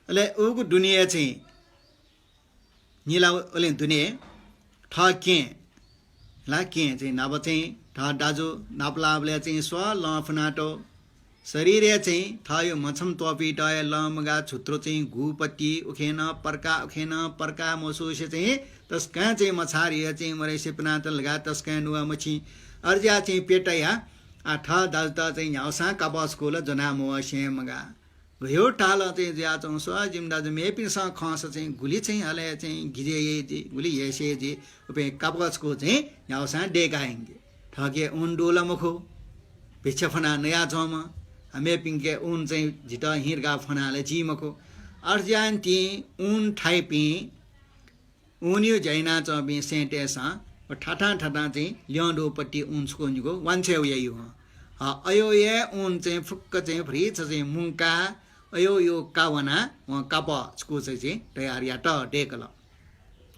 अले उगु दुनिया चाहिँ नीला ओले दुनिया ठके ला के चाहिँ नब चाहिँ ठ दाजु नापलाबले चाहिँ स्व लफनाटो शरीर चाहिँ थयो मछम तोपी टय लमगा छुत्रो चाहिँ घुपट्टी उखेन पर्का मोसोसे चाहिँ तस्का चाहिँ मछारिया चाहिँ मरे सिपना त लगा तस्का नुवा मछी अर्जा चाहिँ पेटया आ ठ दाजता चाहिँ न्याउसा कबसको ल जना मो सेमगा गयो टाल चाहिँ ज्या चौँ स्व जिम दाजु मेपिनसँग खस चाहिँ गुली चाहिँ हले चाहिँ गिजे जी गुली येसे जी उपे कबसको चाहिँ न्याउसा डेगाएंगे ठगे उन डोला मुखो भिक्षा फना नया चौमा हमें पिंके ऊन चाहिँ झिटा हिरगा फनाले जीमको अर्जान ती ऊन ठाइपी ऊनियो जैना चबी सेंटेसा और ठाठा ठाठा चाहिँ ल्याउँडोपट्टि ऊन्सको निको वान्छे यही हो अयो ये उन चाहिँ फुक्क चाहिँ फ्रिज चाहिँ मुंका अयो यो कावना व काप स्कु चाहिँ तयार या त डेकल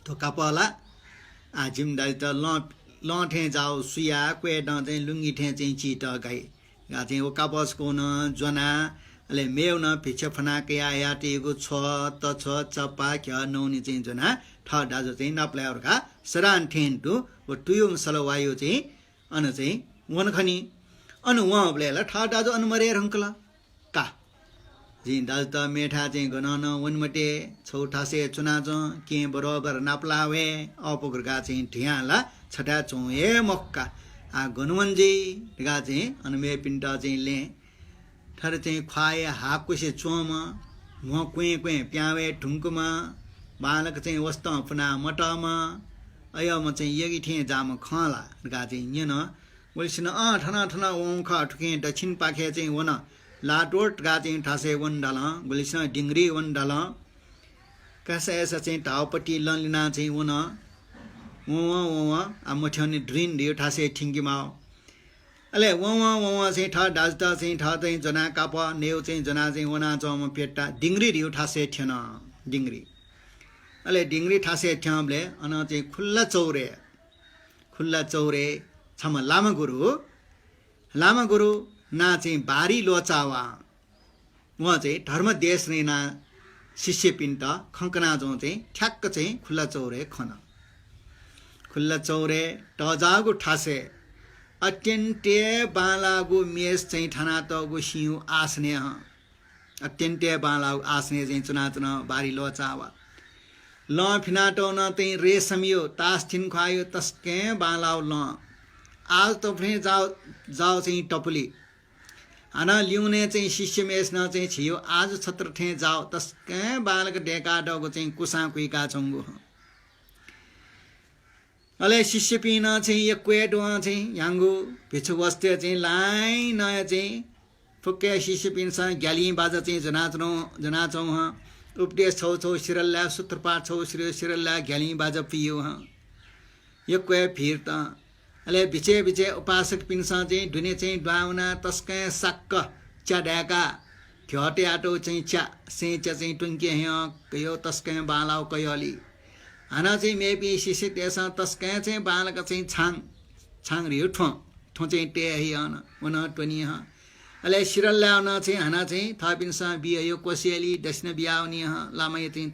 तो कापला आ जिमदारी त ल ठे जाओ सुया क्वे ड चाहिँ लुंगी ठे चाहिँ चिट गाई या चाहिँ ओ कापसको न जना अले मेउ न पिछ फना के आया टेको छ त छ चपा क्या नौनी चाहिँ जना ठ दाजु चाहिँ नप्लायरका सरान ठेन टु व टुयुम सलवायो चाहिँ अन चाहिँ वन खनी अन वहाँ ब्लेला ठ दाजु अनमरे रंकला का जी दाजु त मेठा चाहिँ गनन वनमटे छौठासे चुना ज के बरोबर नाप्लावे अपगरगा चाहिँ ढियाला छटा चौ ए मक्का आ गनवनजी गा चाहिँ अनमे पिन्टा चाहिँ ले थर चाहिँ ख्वाए हाकुसे चोम म क्वे क्वे प्यावे ढुङ्कुमा बालक चाहिँ वस्त अपना मटमा अय म चाहिँ यगी ठे जाम खला गा चाहिँ न्यन वलसिन ठना ठना वंख ठुके दक्षिण पाखे चाहिँ वन लाटोट गा चाहिँ ठासे वन डाल गुलिसन डिंगरी वन डाल कसा ऐसा चाहिँ टावपट्टि ललिना चाहिँ वन व आ मठ्याउने ड्रिन दियो ठासे ठिङ्कीमा अले व चाहिँ ठ डाजता चाहिँ ठ चाहिँ जना काप नेउ चाहिँ जना चाहिँ वना चम पेट्टा डिंगरी दियो ठासे ठेन डिंगरी अले डिंगरी ठासे ठ्यामले अन चाहिँ खुल्ला चौरे छम लामा गुरु ना चाहिँ बारी लोचावा वहाँ चाहिँ धर्म देश नै ना शिष्य पिन्ट खङ्कना जो चाहिँ ठ्याक्क चाहिँ खुल्ला चौरे खन खुल्ला चौरे टजागु ठासे अत्यन्ते बालागु मेस चाहिँ ठाना तगु सिउ आस्ने अत्यन्ते बालागु आस्ने चाहिँ चुना बारी लोचावा ल फिनाटो न चाहिँ रेशमियो तास थिन खुवायो तस्के बालाउ ल आज त फ्रे जाओ चाहिँ टपुली हाना लिउने चाहिँ शिष्य मेस न चाहिँ छियो आज छत्र ठे जाओ तस्के बालक डेका डगो चाहिँ कुसा कुइका छंगु अले शिष्य पिन चाहिँ एक क्वेट वहाँ चाहिँ याङ्गु भिछु वस्ते चाहिँ लाइन नयाँ चाहिँ फुक्के शिष्य पिनसा ग्याली बाजा चाहिँ जनाचौ उपदेश छौ सिरल्ला सूत्रपाठ छौ सिरल्ला ग्याली बाजा पियो एक क्वे फिर त अले बिचे उपासक पिनसा चाहिँ ढुने चाहिँ ड्वाउना तस्कै सक्क च्याड्याका घटे आटो चाहिँ च्या सेच चाहिँ टुङ्के कयो तस्कै बालाउ कयोली हाना चाहिँ मेपी शिष्य त्यसमा तस्कै चाहिँ बालक चाहिँ छाङ रियो ठो चाहिँ टे हियन उन टोनी अले सिरल्लाउन चाहिँ हाना चाहिँ थपिनसा बियो कोसेली दक्षिण बियाउनी लामै चाहिँ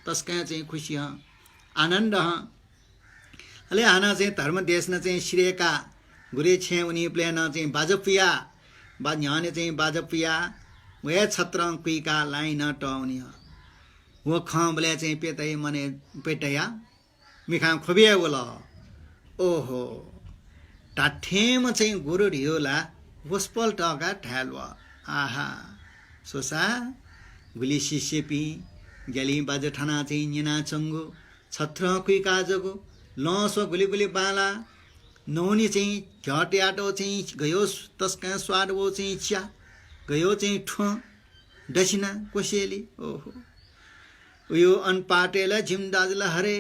तस्कै चाहिँ खुसी आनन्द अले हाना चाहिँ धर्म देश न चाहिँ सिरेका गुरे छे उनी प्लेन चाहिँ बाजपिया बा न्याने चाहिँ बाजपिया वे छत्र कुइका लाइन टौनी वो खबले चाहिँ पेतै मने पेटया मिखा खोबिए बोला ओहो टाठेम चाहिँ गुरु ढियोला गोस्पल टका ढालवा आहा सोसा गुली शिष्यपी ग्याली बाज ठाना चाहिँ निना चंगु छत्र कुइका जगो लसो गुली बाला नौनी चाहिँ घटे आटो चाहिँ गयो तस्का स्वाद वो चाहिँ च्या गयो चाहिँ ठो दक्षिणा कोसेली ओहो उयो अनपाटेला झिमदाजला हरे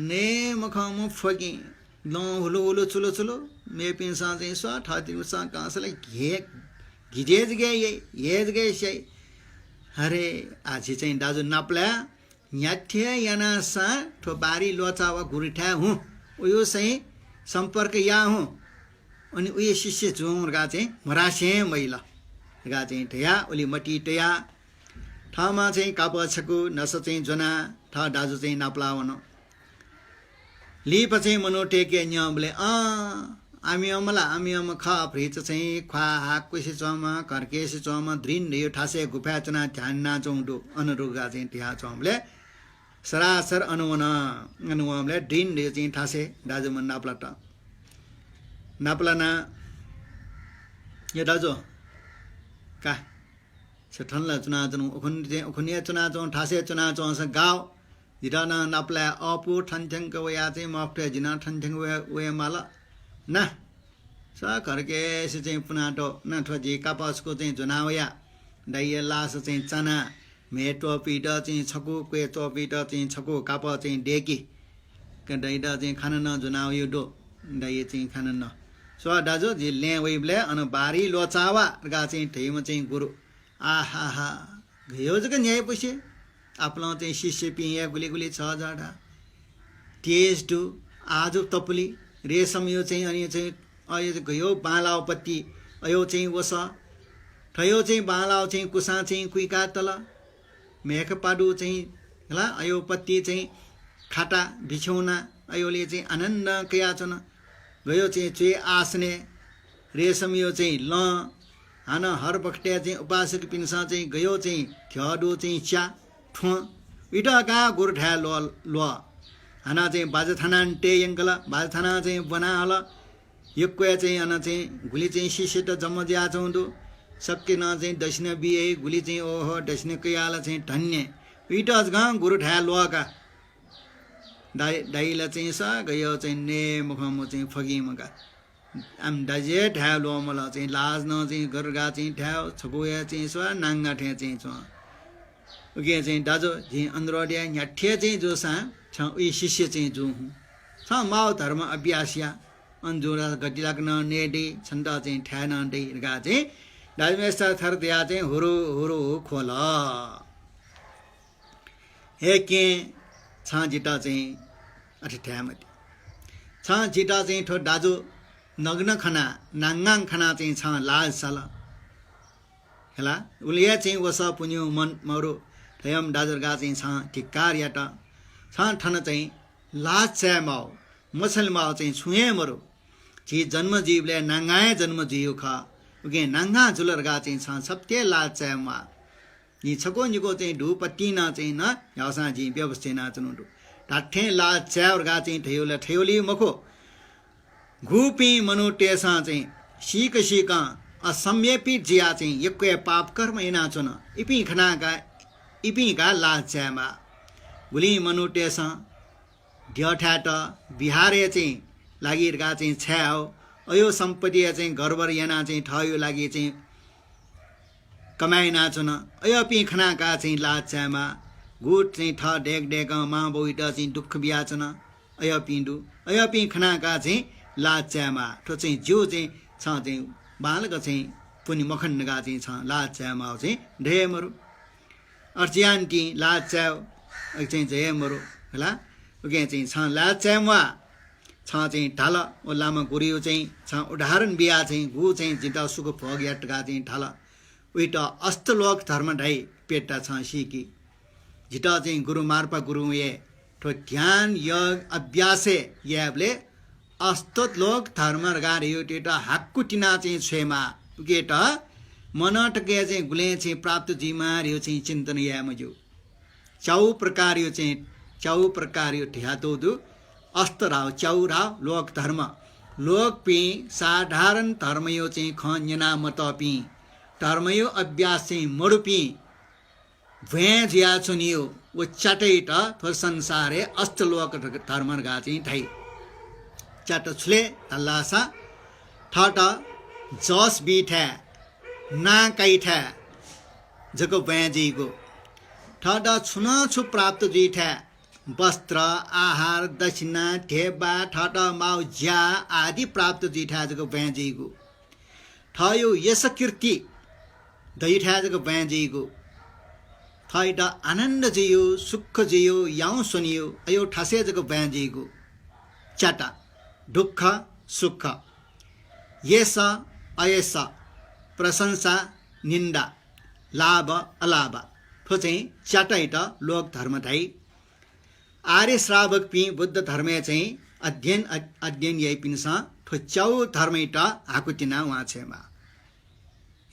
ने मखम फगी न हुलो चुलो मे पिनसा चाहिँ स्वा ठाति उसा कासले घिजेज गए शै हरे आछि चाहिँ दाजु नाप्ला न्याठ्य याना सा ठो बारी लोचावा गुरिठा हुँ उयो चाहिँ सम्पर्क या हुँ अनि उयो शिष्य जुङगा चाहिँ मरासे मैला गा चाहिँ ठया ओली मटी टया ठामा चाहिँ कापछको नस चाहिँ जना ठा दाजु चाहिँ नाप्लावन लिप चाहिँ मनोटेके न्यमले आमी अम खा फ्रिच चाहिँ ख्वा हाक कुसी चमा कर्केसी चमा द्रिन यो ठासे गुफा चना ध्यान ना चौडो अनुरुगा चाहिँ ठ्या चमले सरासर अनुवमले ड्रिन यो चाहिँ ठासे दाजु मन नाप्लाना यो दाजु का छठनला चुना चुनु उखुनिया चुना चौ ठासे चुना चौ स गाव जिराना नाप्ला अपु ठनठंग वया चाहिँ मफ्टे जिना ठनठंग वे माला ना सा करके से चाहिँ पुनाटो न ठोजी कापसको चाहिँ जुनावया दाइए लास चाहिँ चना मेटो पिट चाहिँ छकु क्वे चोपिट चाहिँ छकु काप चाहिँ डेकी कदैदा चाहिँ खान न जुनाव यो दो दाइए चाहिँ खान न सो दाजु जी ले वेबले अन बारी लोचावा गा चाहिँ ठेम चाहिँ गुरु आहा हा गयो जक न्याय पछि आपला चाहिँ शिष्य पिया गुली गुली छ जाडा तेज टु आज तपली रेशम यो चाहिँ अनि चाहिँ अयो गयो बालावपत्ति अयो चाहिँ वस ठयो चाहिँ बालाव चाहिँ कुसा चाहिँ कुइका तल मेख पाडु चाहिँ होला अयो पत्ती चाहिँ खाटा बिछौना अयोले चाहिँ आनन्द कयाचन गयो चाहिँ चे आसने रेशम यो चाहिँ ल हान हर बखटे चाहिँ उपासक पिन्सा चाहिँ गयो चाहिँ थ्याडो चाहिँ च्या ठुँ इटा का गुरठा लो हाना चाहिँ बाजथाना टे यङ्कल बाजथाना चाहिँ बनाल यक्वे चाहिँ अन चाहिँ गुली चाहिँ शिष्य त जम्म दिया चौँदो सबके न चाहिँ दक्षिण बिए गुली चाहिँ ओहो दक्षिण कयाल चाहिँ धन्य इटज गा गुरठा लोका दाइला चाहिँ सा गयो चाहिँ ने मुखम चाहिँ फगिमका आम दाजे ठ्या लो मला चाहिँ लाज न चाहिँ गरगा चाहिँ ठ्याउ छबोया चाहिँ सा नाङ्गा ठ्या चाहिँ छ उके चाहिँ दाजो चाहिँ अन्द्रोडिया न्याठ्या चाहिँ जो सा छ उही शिष्य चाहिँ जो हुँ छ माओ धर्म अभ्यासिया अन्जुरा गति लाग्न नेडे छन्द चाहिँ ठ्या न डे गा चाहिँ दाजमेस्ता थर दिया चाहिँ हुरु हुरु खोल हे के छ जिटा चाहिँ अठे ठ्यामति छ जिटा चाहिँ ठो दाजु नग्न खना नाङ्गाङ खना चाहिँ छ लाज सल हेला उलिया चाहिँ वस पुन्यो मन मरो थयम दाजुर्गा चाहिँ छ ठिक्कार याट छ ठन चाहिँ लाज च्या माओ मछल माओ चाहिँ छुए मरो जी जन्म जीवले नाङ्गाए जन्म जियो ख उके नाङ्गा जुलरगा चाहिँ छ सत्य लाज च्या मा नि छको निको चाहिँ ढुपट्टी न चाहिँ न यासा जी व्यवस्था नाचनु ढाठे लाज च्याउरगा चाहिँ ठेउला ठेउली मखो घुपी मनुटेसा चाहिँ सीक सीक असम्यपी जिया चाहिँ यक्वे पाप कर्म इनाचुन इपी खनाका इपी का लाज च्यामा गुली मनुटेसा ढ्याठाट बिहारे चाहिँ लागिरगा चाहिँ छ्याउ अयो सम्पत्ति चाहिँ घरबर याना चाहिँ ठयो लागि चाहिँ कमाइ नाचुन अयो पी खनाका चाहिँ लाज च्यामा गुट चाहिँ ठ डेक डेक मा बोइट चाहिँ दुःख बियाचन अय पिण्डु अय पि खनाका चाहिँ लाज च्यामा ठो चाहिँ जो चाहिँ छ चाहिँ बालक चाहिँ पुनि मखण्डगा चाहिँ छ लाज च्यामा चाहिँ ढेमरु अर्चियान्टी लाज च्याउ चाहिँ जयमरु होला उके चाहिँ छ लाज च्यामा छ चाहिँ ढाल ओ लामा गुरियो चाहिँ छ उदाहरण बिया चाहिँ गु चाहिँ जिता सुख भोग याटगा चाहिँ ढाल उइट अस्तलोक धर्म ढाइ पेटा छ सिकी जिटा चाहिँ गुरु मार्पा गुरु ये तो ध्यान योग अभ्यासे याबले अस्तत लोक धर्म गारियो टेटा हाक्कु टिना चाहिँ छेमा गेट मनटके चाहिँ गुले चाहिँ प्राप्त जिमार यो चाहिँ चिन्तन यामजु चौ प्रकार यो चाहिँ चौ प्रकार यो ढ्यातो दु अस्तराव चौराव लोक धर्म लोक पि साधारण धर्म यो चाहिँ खन्यना मतपि धर्म यो अभ्यास चाहिँ मरुपि भे जिया चुनियो वो चटैट थोर संसारे अस्तलोक धर्म गा चाहिँ ढाइ चट छुले तल्लासा ठट जस बिठा ना कैठा जको बेजीको ठट छुन छु प्राप्त जिठा वस्त्र आहार दक्षिणा ढेबा ठट माउ ज्या आदि प्राप्त जिठा जको बेजीको ठयो यस कीर्ति दैठा जको बेजीको थैट आनन्द जियो सुख जियो याउ सुनियो अयो ठासे जको बेजीको चटा दुःख सुख येस अयस प्रशंसा निन्दा लाभ अलाभ ठो चाहिँ चटैट लोक धर्म ढाइ आर्य श्रावक पि बुद्ध धर्मे चाहिँ अध्ययन यही पिन्स ठो चौ धर्मैट हाकुटिना उहाँ छेमा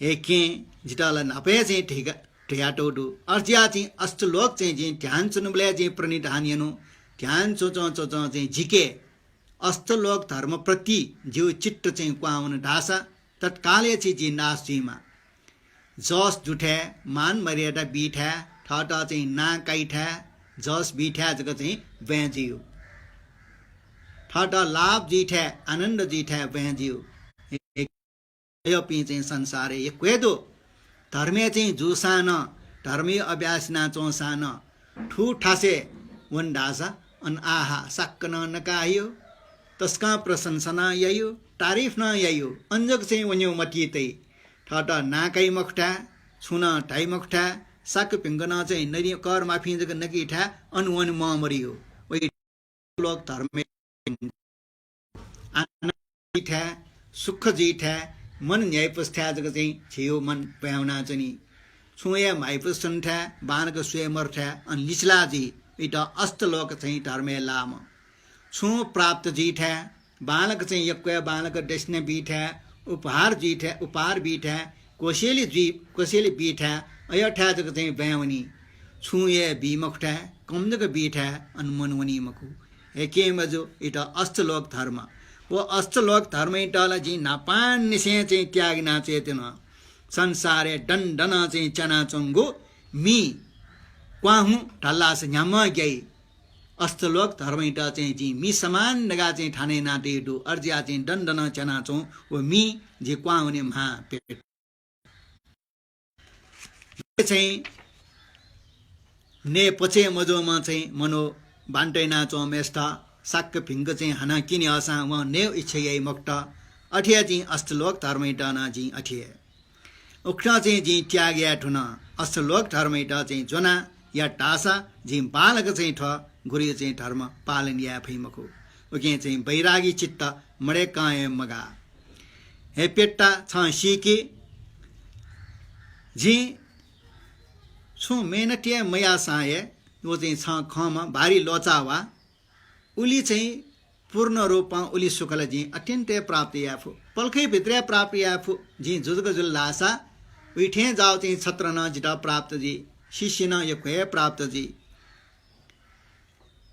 एके जिटाला नपे चाहिँ ठिक ठियाटोडु अर्जिया चाहिँ अष्टलोक चाहिँ ध्यान चुनुबले चाहिँ प्रणिधान यनु ध्यान चोचो चोचो चाहिँ झिके अष्टलोक धर्म प्रति जिउ चित्त चाहिँ क्वाउन ढासा तत्काले चाहिँ जी नास जीमा जस जुठे मान मर्यादा बिठा ठट चाहिँ ना कैठा जस बिठा जको चाहिँ बेजियो ठट लाभ जिठा आनन्द जिठा बेजियो यो पि चाहिँ संसारे एक्वेदो धर्मे चाहिँ जुसान धर्मी अभ्यास नाचोसान ठु ठासे वन ढासा अन आहा सक्क नकायो तस्का प्रशंसना यायो तारिफ न यायो अंजक चाहिँ वन्यो मटितै ठट नाकै मखठा छुन ढाई मखठा साक पिङ्गन चाहिँ नरि कर माफी जग नकी ठा अनुवन म मरियो वै लोक धर्म ठा सुख जीठा मन न्याय पस्था जग चाहिँ छियो मन प्याउना चाहिँ छुया माइपसन ठा बानक सुय मरठा अन लिचलाजी इटा अष्टलोक चाहिँ धर्मे लाम छु प्राप्त जीठा बालक चाहिँ यक्व बालक डेस्न बीठा उपहार जीठा उपहार बीठा कोसेली बीठा अयठा जग चाहिँ ब्यावनी छुए बीमखठा कमजग बीठा अनमनवनी मकु हे के मजो इटा अष्टलोक धर्म वो अष्टलोक धर्म इटाला जी नापान निसे चाहिँ त्यागना चेतन संसारे डन चाहिँ चना चंगो मी क्वाहु ढल्लास न्याम गई अष्टलोक धर्म इटा चाहिँ जी मी समान नगा चाहिँ ठाने नाटे डो अर्जिया चाहिँ डन चना चौ वो मी जे क्वाहुने महा पेट चाहिँ ने पछि मजोमा चाहिँ मनो बान्टै नाचो मेष्टा साक्क फिङ्ग चाहिँ हाना किने असा व ने इच्छै मक्ट अठिया चाहिँ अष्टलोक धर्म इटा ना जी अठिया उक्टा चाहिँ जी त्याग्या ठुन अष्टलोक धर्म इटा चाहिँ जोना या टासा जी बालक चाहिँ ठ गुरु चाहिँ धर्म पालन या फैमको ओके चाहिँ बैरागी चित्त मडे काय मगा हे पेट्टा छ सिके जी छु मेहनतिया मया साय वो चाहिँ छ खमा भारी लोचावा उली चाहिँ पूर्ण रूपमा उली सुखल जी अत्यन्तै प्राप्त याफु पल्खै भित्र प्राप्त याफु जी जुजग जुल लासा उठे जाओ चाहिँ छत्र न जिटा प्राप्त जी शिष्य न यो खै प्राप्त जी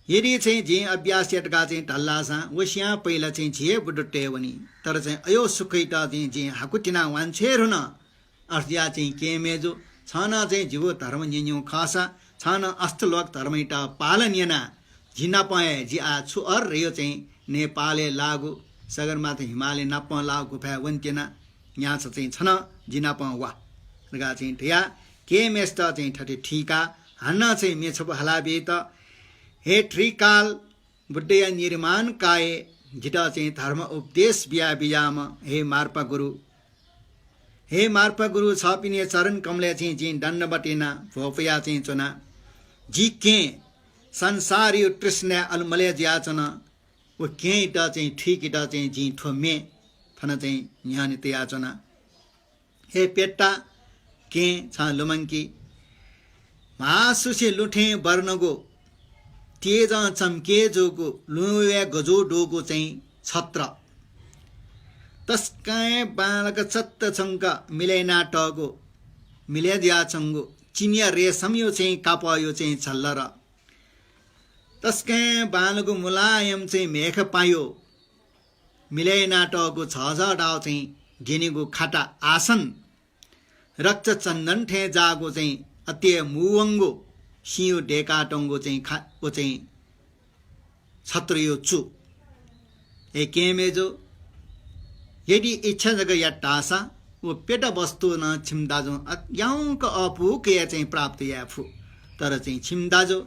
यदि चाहिँ जी अभ्यास यटका चाहिँ ढल्लासा वसिया पहिला चाहिँ झिए बुडुट्टे वनी तर चाहिँ अयो सुखैटा चाहिँ जी हाकुटिना वान्छेर हुन अर्थिया चाहिँ के मेजो छन चाहिँ जीव धर्म निन्यौ खासा छन अष्टलोक धर्मैटा पालनियना झिना पाए जी आ छु अर यो चाहिँ नेपाले लागु सगरमाथा हिमालय नाप लागु भए वन्त्यना यहाँ चाहिँ छन जिना प वा रगा चाहिँ ठिया के मेस्ट चाहिँ ठटे ठीका हान्न चाहिँ मेछ हलाबे त हे त्रिकाल बुद्धया निर्माण काय जिटा चाहिँ धर्म उपदेश बिया बियाम हे मार्पा गुरु छपिने चरण कमले चाहिँ जी दण्ड बटेना भोपया चाहिँ चुना जी के संसार यो तृष्ण अलमले ज्याचना वो के इटा चाहिँ ठीक इटा चाहिँ जी ठोमे फन चाहिँ यहाँ याचना हे पेट्टा के छ लुमङ्की मासुसे लुठे वर्णगो तेज चम्के जोगो लुया गजो डोगो चाहिँ छत्र तस्काय बालक चत्त छङ्क मिलेना टगो मिले दिया चङ्गो चिनिया रेशम यो चाहिँ कापयो चाहिँ छल्लर तस्काय बालको मुलायम चाहिँ मेख पायो मिलेना टगो छ डाउ चाहिँ घेनेको खाटा आसन रक्त चन्दन ठे जागो चाहिँ अत्य मुवङ्गो सियो ढेका टङ्गो चाहिँ ओ चाहिँ छत्र यो चु ए केमेजो यदि इच्छा जग या टासा वो पेट वस्तु न छिमदाजो याउक अपु के चाहिँ प्राप्त याफु तर चाहिँ छिमदाजो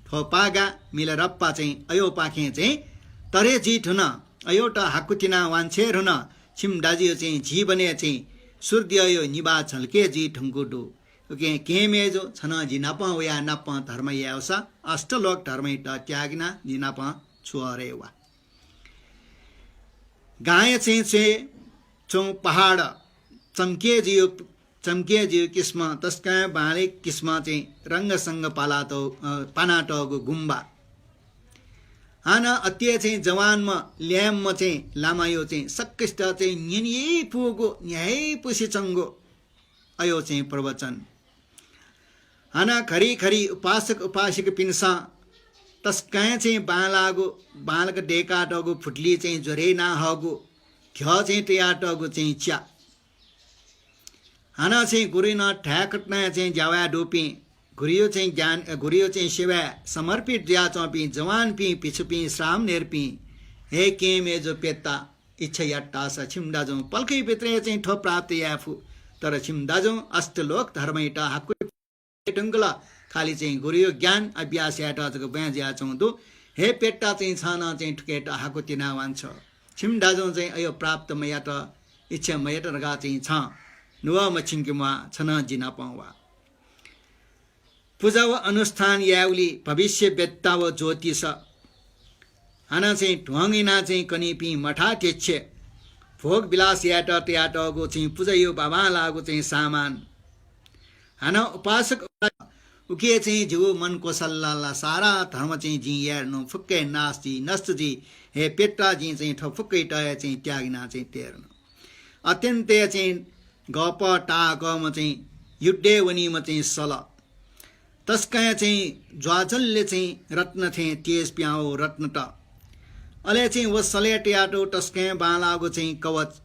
ठोपागा मिल रप्पा चाहिँ अयो पाखे चाहिँ तरे जित हुन अयोटा हाकुटिना वान्छेर हुन छिमदाजियो चाहिँ जीवने चाहिँ सूर्य यो निबा छल्के जी ठुङ्गुडु ओके केमेजो छन जिनाप या नप धर्म यावसा अष्टलोक धर्म त्यागना जिनाप छुअरे वा गाय चाहिँ चौ पहाड चम्के जियो किस्म तस्का बाले किस्म चाहिँ रङ्गसँग पानाटको गुम्बा आना अत्य चाहिँ जवानमा ल्याममा चाहिँ लामायो चाहिँ सक्किष्ट चाहिँ न्याय पुगो न्याय पुसी चङ्गो अयो चाहिँ प्रवचन आना खरी खरी उपासक उपासिक पिन्सा तस्काय चाहिँ बालक डेकाटगो फुटली चाहिँ जोरे ना हगो घ चाहिँ तयाटगो चाहिँ च्या हाना चाहिँ गुरु न ठ्याकट्ना चाहिँ ज्यावा डोपी गुरियो चाहिँ ज्ञान गुरियो चाहिँ सेवा समर्पित ज्या चौपी जवान पी पिछु पी श्राम नेर्पी हे के मेजो पेत्ता इच्छा याट्टा स छिमदाजो पल्कै भित्रै चाहिँ ठो प्राप्त याफु तर छिमदाजो अष्टलोक धर्मैटा हाकु टुङ्गला खाली चाहिँ गुरियो ज्ञान अभ्यास याटा जको ब्या ज्या चौदो हे पेट्टा चाहिँ छन चाहिँ ठुकेटा हाको तिना वान्छ छिम दाजो चाहिँ अयो प्राप्त मया त इच्छा मया त रगा चाहिँ छ नुवा मछिङ्केमा छन जिना पावा पूजा व अनुष्ठान याउली भविष्य वेत्ता व ज्योतिष हाना चाहिँ ढुङ्गिना चाहिँ कनिपी मठा टेच्छे भोग विलास याट त्याटको चाहिँ पूजा यो बाबा लागु चाहिँ सामान हाना उपासक उके चाहिँ जिउ मनको सल्लाह सारा धर्म चाहिँ जी यार्नु फुक्कै नास्ती नष्ट जी हे पेट्टा जी चाहिँ ठफुक्कै टय चाहिँ त्यागिना चाहिँ तेर्नु अत्यन्तै चाहिँ गप टाकम चाहिँ युद्धे वनीमा चाहिँ सल तस्कय चाहिँ ज्वाजलले चाहिँ रत्न थिए तेज प्याओ रत्न त अले चाहिँ व सलेट याटो टस्कय बालागो चाहिँ कवच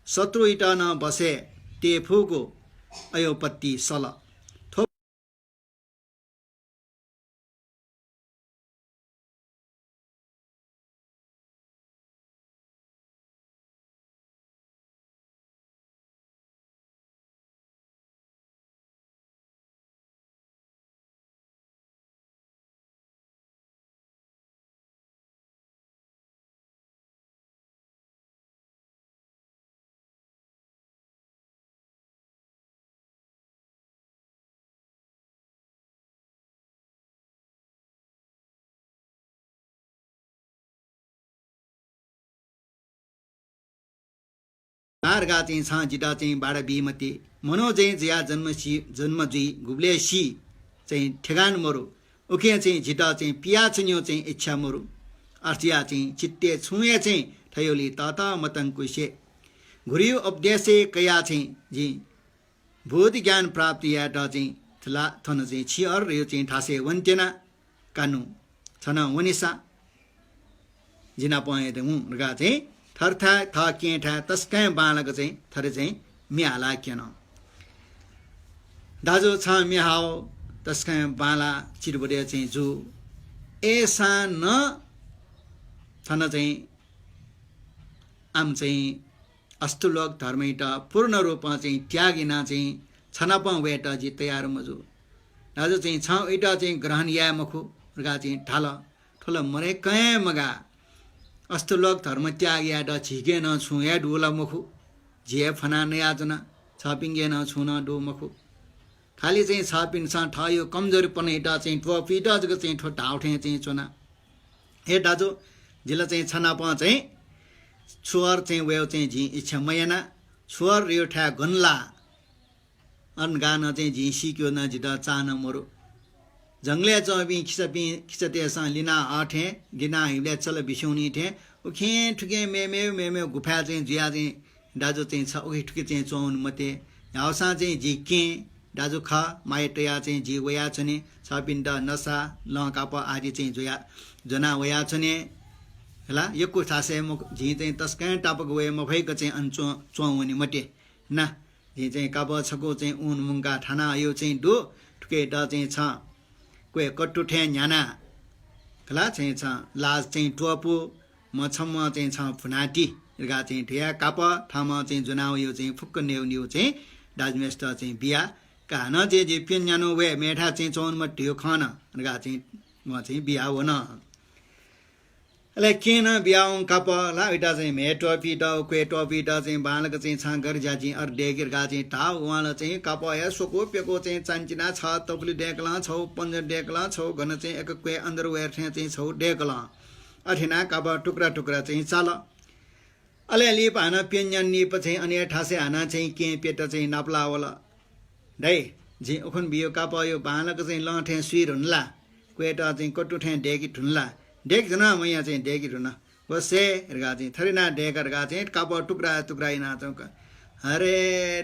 शत्रु इट न बसे ते फुको अयोपत्ति सल गा चाहिँ छ जिटा चाहिँ बाडा बिमती मनो चाहिँ जिया जन्म जी गुब्ले सी चाहिँ ठेगान मरु उके चाहिँ जिटा चाहिँ पिया चन्यो चाहिँ इच्छा मरु अर्थिया चाहिँ चित्ते छुए चाहिँ थयोली तता मतंकुशे घुरियो उपदेशे कया चाहिँ जी बोध ज्ञान प्राप्ति या ड चाहिँ थला थन चाहिँ छिअर यो चाहिँ ठासे वन्तेना कानु छन वनिसा जिना पए दमु रगा चाहिँ थरथा थ केठा तस्कै बालक चाहिँ थरे चाहिँ मिहाला केन दाजु छ मिहाओ तस्कै बाला चिरबडे चाहिँ जु एसा न छन चाहिँ आम चाहिँ अस्तुलोक धर्मैट पूर्ण रूपमा चाहिँ त्यागिना चाहिँ छनप वेट जी तयार मजु दाजु चाहिँ छ इटा चाहिँ ग्रहण या मखु रगा चाहिँ ढाल ठुलो मरे कय मगा अस्तुलोक धर्म त्याग या ड झिके न छु या डुला मखु झिए फना नयाजना छपिङ्गे न छु न डो मखु खाली चाहिँ छपिन सा ठयो कमजोरी पर्ने ड चाहिँ टोपी ड जको चाहिँ ठो ढाउठे चाहिँ चोना हे दाजु जिल्ला चाहिँ छना प चाहिँ छुअर चाहिँ वेउ चाहिँ झि इच्छा मयना छुअर यो ठा गन्ला अनगान चाहिँ झि सिक्यो न जिदा चान मरु जंगले चबी खिचते सा लिना आठे गिना हिले चल बिसौनी थे उखे ठुके मे गुफा चाहिँ जिया चाहिँ दाजु चाहिँ छ उखे ठुके चाहिँ चौन मते हाउसा चाहिँ झि के दाजु ख माइटया चाहिँ झि वया छने छपिन्ड नसा लकाप आदि चाहिँ जोया जना वया छने हला यको थासे म झि चाहिँ तस्कै टापक वे मफैको चाहिँ अन चौवनी मटे ना झि चाहिँ काप छको चाहिँ उन मुंगा ठाना यो चाहिँ दो ठुके ड चाहिँ छ कोही कट्टु ठे न्याना खला चाहिँ छ लाज चाहिँ टोपु म छम्म चाहिँ छ फुनाटी गा चाहिँ ठिया काप ठाम चाहिँ जुनाउ यो चाहिँ फुक्क न्यु चाहिँ दाजमेस्ट चाहिँ बिया कान जे जे पिन्यानो वे मेठा चाहिँ चौन मट्टियो खान गा चाहिँ म चाहिँ बिया हो न अले केन बियाउ काप ला इटा चाहिँ मे टोपी ड कोही टोपी ड चाहिँ बालक चाहिँ छ घर जा चाहिँ अर डेगिर गा चाहिँ टा उहाँले चाहिँ काप या सोको पेको चाहिँ चान्चिना छ तपली डेकला छौ पन्ज डेकला छौ घन चाहिँ एक कोही अन्डरवेयर चाहिँ छौ डेकला अठिना काप टुक्रा टुक्रा चाहिँ चाल अलिअलि पान पेन्यन निप चाहिँ अनि ठासे हाना चाहिँ के पेट चाहिँ नाप्ला होला डै जी उखन बियो काप यो बालक चाहिँ लठे सुइर हुन्ला कोहीटा चाहिँ कट्टु ठे डेकी ठुन्ला डेक जना म यहाँ चाहिँ डेकी ठुन बसे गा चाहिँ थरिना डेकर गा चाहिँ काप टुक्रा टुक्रा इना चौक अरे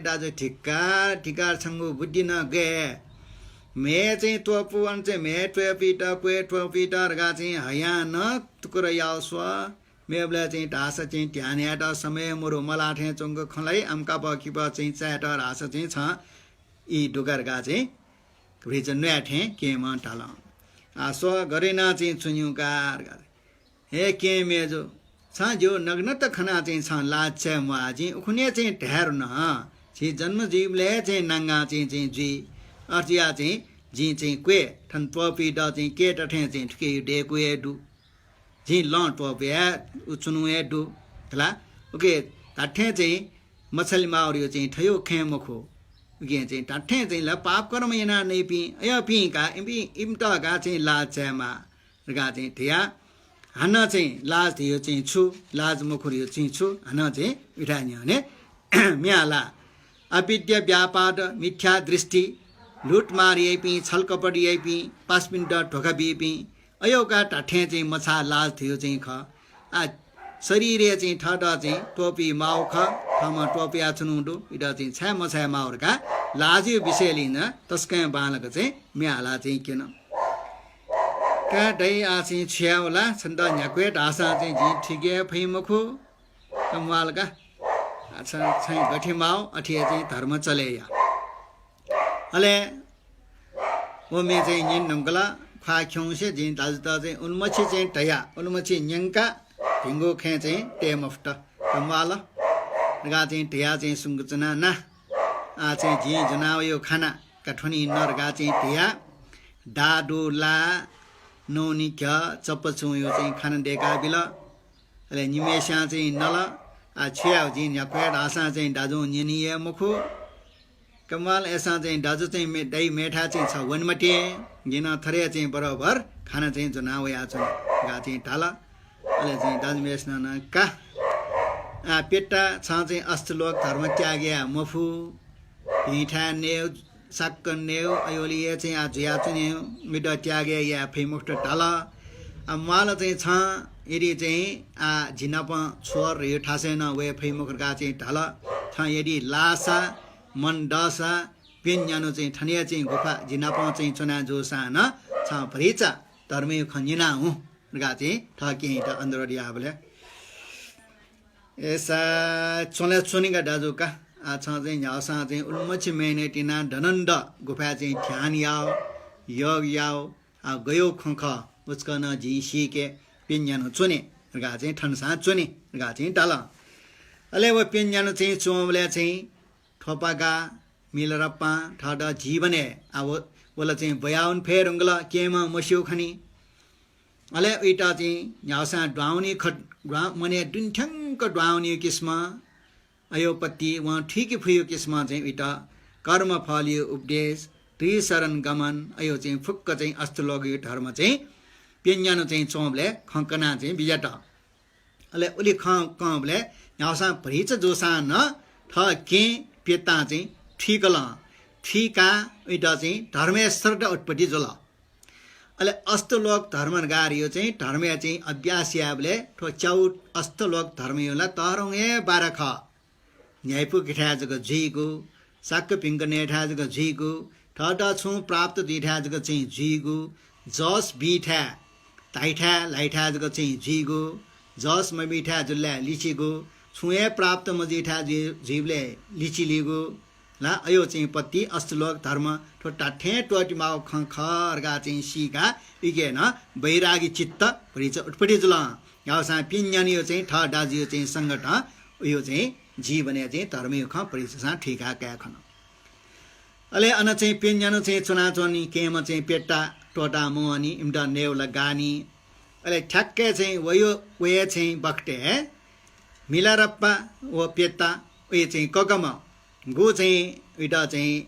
दाजु ठिक्का छङ्गु बुद्धि न गे मे चाहिँ तोपु अन चाहिँ मे टोपीट कोही टोपीट गा चाहिँ हया न टुक्रा याउ स्व मेबला चाहिँ ढास चाहिँ ध्यान याट समय मुरु मलाठे चोङ्ग खलाई आमका बकिप चाहिँ च्याट ढास चाहिँ छ यी डुगर गा चाहिँ रिजन न्याठे के म टाल आसो गरेना चाहिँ चुन्युकार हे के मेजो छ जो नग्न त खना चाहिँ छ लाज म आजी उखुने चाहिँ ढेर न छि जन्म जीवले चाहिँ नाङ्गा चाहिँ जी अर्जिया चाहिँ जी चाहिँ क्वे ठन पपी ड चाहिँ के टठे चाहिँ ठुके डेकुए डु झिं ल टोप्या उचुनुए डु हला ओके ताठे चाहिँ मछली माउरियो चाहिँ ठयो खे मखो उके चाहिँ ताठे चाहिँ ल पाप कर्म यना नै पि अय पिका इमटका चाहिँ लाज च्यामा रगा चाहिँ थिया हान चाहिँ लाज थियो चाहिँ छु लाज मखुरियो चाहिँ छु हान चाहिँ उठानी भने म्याला अविद्या व्यापार मिथ्या दृष्टि लुट मारिए पि छल कपडिए पि 5 मिनट ढोका बिपि अयोका टाठे चाहिँ मछा लाज थियो चाहिँ ख आ शरीरे चाहिँ ठड चाहिँ टोपी माउ ख ठमा टोपी आछुनुडु इडा चाहिँ छ्या मछा माउरका लाजियो विषय लिन तस्कै बालक चाहिँ म्याला चाहिँ किन का दै आ चाहिँ छ्याउला छन्द न्याक्वेट आशा चाहिँ जी ठिके फैमखु कमवालका अच्छा चाहिँ गठी माउ अठिए चाहिँ धर्म चले या अले वो मे चाहिँ निन नंगला खा ख्योंसे जिन दाजु चाहिँ उन्मछि चाहिँ टया उन्मछि न्यंका ढिंगो खे चाहिँ टेमफ्ट कमवाला रगा चाहिँ टया चाहिँ सुंगचना ना आ चाहिँ जी जनाव यो खाना कठनी नरगा चाहिँ टया डाडुला नोनी क्या चप्पछु यो चाहिँ खाना डेका बिल अले निमेशा चाहिँ नल आ छ्याउ जी न्याक्वेट आशा चाहिँ दाजु निनिए मुखु कमाल ऐसा चाहिँ दाजु चाहिँ दही मेठा चाहिँ छ वनमटे जिन थरे चाहिँ बराबर खाना चाहिँ जनावया छ गा चाहिँ ढाला अले चाहिँ दाजु मेस्न न का आ पेट्टा छ चाहिँ अस्तलोक धर्म त्याग्या मफु पिठा नेउ सक्क नेउ अयोलिए चाहिँ आ जुया चाहिँ मिड त्याग्या या फैमुक्त ढाला आ माल चाहिँ छ यदि चाहिँ आ झिनप छोर यो ठासेन वे फैमुख गा चाहिँ ढाला छ यदि लासा मन डसा पेन न्यानो चाहिँ ठनिया चाहिँ गुफा जिनापा चाहिँ चुना जोसा न छ भरिचा धर्मे खनिना हूँ गा चाहिँ ठके त अन्दर याबले एसा चोले चुनिगा दाजुका आ छ चाहिँ यासा चाहिँ उल्मछि मेने तिना धनन्द गुफा चाहिँ ध्यान याओ योग याओ आ गयो खंख उचकन जी सीके पेन न्यानो चुने गा चाहिँ ठनसा चुने गा चाहिँ डाला अले वो पेन न्यानो चाहिँ चोमले चाहिँ ठोपागा मिलरप्पा ठाडा जीवने अब बोला चाहिँ बयाउन फेर उंगला केमा मस्यौ खनी अले इटा चाहिँ न्यासा ड्वाउनी खट मने दुन्ठ्याङ्क ड्वाउनी किस्म अयोपति वहाँ ठीक फुयो किस्म चाहिँ इटा कर्म फलियो उपदेश त्रिशरण गमन अयो चाहिँ फुक्क चाहिँ अस्तलोगी धर्म चाहिँ पेन्यानो चाहिँ चोमले खंकना चाहिँ बिजाट अले उली खंबले न्यासा भरिच जोसा न ठ के पेता चाहिँ ठिकला ठिका इटा चाहिँ धर्मेश्वर उत्पत्ति जोल अले अस्तलोक धर्म गारियो चाहिँ धर्मे चाहिँ अभ्यासियाबले ठो चौट अस्तलोक धर्मयोला तहरङे बारख न्यायपु किठाजको झिगु साक्क पिङ्ग नेठाजको झिगु ठड छु प्राप्त दिठाजको चाहिँ झिगु जस बिठा ताइठा लाइठाजको चाहिँ झिगु जस मबिठा जुल्ला लिचिगु छुए प्राप्त मजिठा जीवले लिची लिगु ला अयो चाहिँ पत्ती अस्तलोक धर्म ठोटा ठे टोटी माउ खरगा चाहिँ सीगा इगेन बैरागी चित्त परिच उठपटी जुल यासा पिन्यानियो चाहिँ ठ दाजियो चाहिँ संगठ उयो चाहिँ जीवने चाहिँ धर्मयो ख परिचसा ठिका क्या खन अले अन चाहिँ पिन्यानो चाहिँ चुना चोनी केम चाहिँ पेट्टा टोटा मोहनी इम्डा नेउला गानी अले ठ्याक्कै चाहिँ वयो वे चाहिँ बक्टे मिलारप्पा वो पेट्टा उयो चाहिँ कगम गो चाहिँ इटा चाहिँ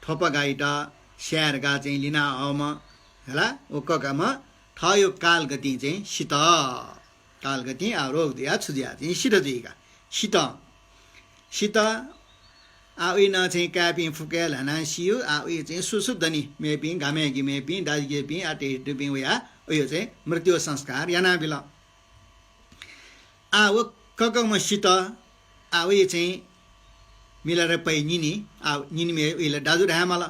ठोपगा इटा स्यारगा चाहिँ लिना अम होला ओ कगम ठयो कालगति चाहिँ शीत कालगति आ रोग दिया छुदिया चाहिँ शीत दिगा शीत शीत आ उइना चाहिँ कापी फुकेल हना सियो आ उयो चाहिँ सुसुद्धनी मेपी घामेगी मेपी दाजगेपी आटे दुपी उया उयो चाहिँ मृत्यु संस्कार याना बिल आ वो कगम शीत आ उयो चाहिँ मिलाएर पै निनी आ निनी मे उइले दाजु ढामला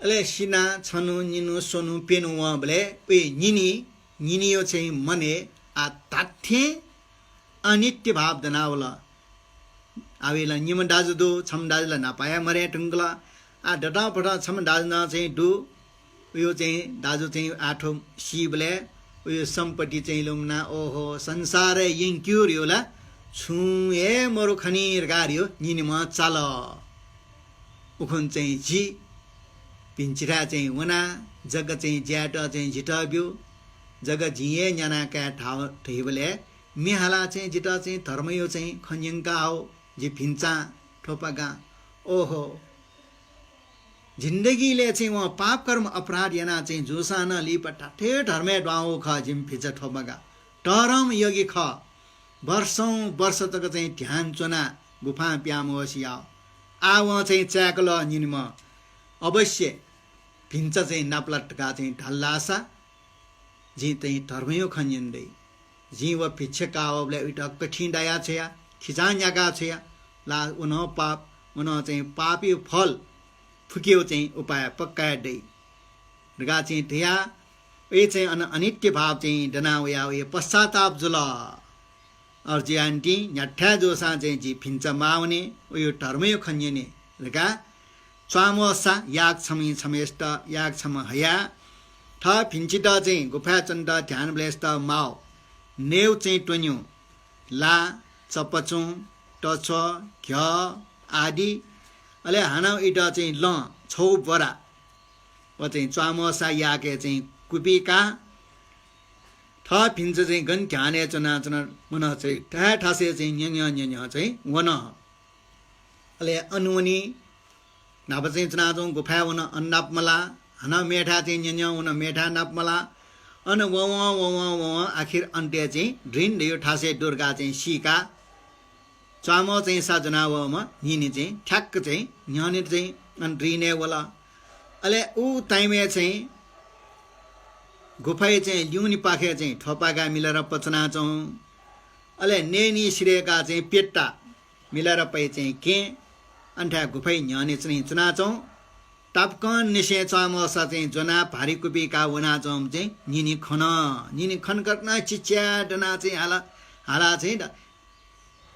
अले सिना छनु निनु सोनु पेनु वबले उइ निनी निनियो चाहिँ मने आ ताठे अनित्य भाव दनावला आवेला निम दाजु दो छम दाजुला नपाया मरे टुङ्गला आ डटा पटा छम दाजु न चाहिँ दु उयो चाहिँ दाजु चाहिँ आठो शिवले उयो सम्पत्ति चाहिँ लुम्ना ओहो संसार यिङ्क्युरियोला छुए मरु खनिर गारियो निनिमा चाल उखुन चाहिँ जी पिन्चिरा चाहिँ वना जग चाहिँ ज्याट चाहिँ झिटब्यो जग झिए न्यानाका ठाउँ ठेबले मिहाला चाहिँ जिटा चाहिँ धर्मयो चाहिँ खन्यङ्का हो जी भिन्चा ठोपागा ओहो जिन्दगीले चाहिँ वहाँ पाप कर्म अपराध याना चाहिँ जोसान लिपट्टा ठे धर्मे डाउ ख जिम फिचा ठोपागा टरम योगी ख वर्षौं वर्ष तक चाहिँ ध्यान चोना गुफा प्याम होसिया आव चाहिँ च्याकल निम अवश्य भिन्छ चाहिँ नाप्लटका चाहिँ ढल्लासा जी चाहिँ धर्मयो खन्यन्दै जी व पिछका अबले उटा कठिनदाया छया खिजान्याका छया ला उन पाप उन चाहिँ पापी फल फुक्यो चाहिँ उपाय पक्कादै रगा चाहिँ धिया ए चाहिँ अनित्य भाव चाहिँ डनावया ए पश्चाताप जुल अर्जियान्टी न्याठ्या जोसा चाहिँ जी फिन्छ माउने यो धर्मयो खन्यने रगा स्वामोसा याग छमी छमेष्ट याग छम हया ठ फिन्चित चाहिँ गुफा चण्ड ध्यान ब्लेष्ट माओ नेउ चाहिँ टोन्यु ला चपचु टच घ आदि अले हानाउ इट चाहिँ ल छौ बरा व चाहिँ च्वामसा याके चाहिँ कुपिका ठ फिन्छ चाहिँ गन ध्याने चना चना मन चाहिँ ठा ठासे चाहिँ न्य चाहिँ वन अले अनुवनी नाप चाहिँ चना चाहिँ गुफा वन अन्नापमला हना मेठा चाहिँ न्य उन मेठा नापमला अन व आखिर अन्त्य चाहिँ ड्रिन यो ठासे दुर्गा चाहिँ सिका चामो चाहिँ साजना वमा निनी चाहिँ ठ्याक्क चाहिँ न्याने चाहिँ अन ड्रिने वला अले ऊ टाइमे चाहिँ गुफाई चाहिँ ल्युनी पाखे चाहिँ ठोपागा मिलेर पचना चौँ अले नेनी सिरेका चाहिँ पेट्टा मिलेर पै चाहिँ के अन्ठा गुफाई न्याने चाहिँ चुना चौँ टापकन निसे चामोसा चाहिँ जना भारी कुपीका वना चौँ चाहिँ निनी खन कर्न चिच्या डना चाहिँ हाला चाहिँ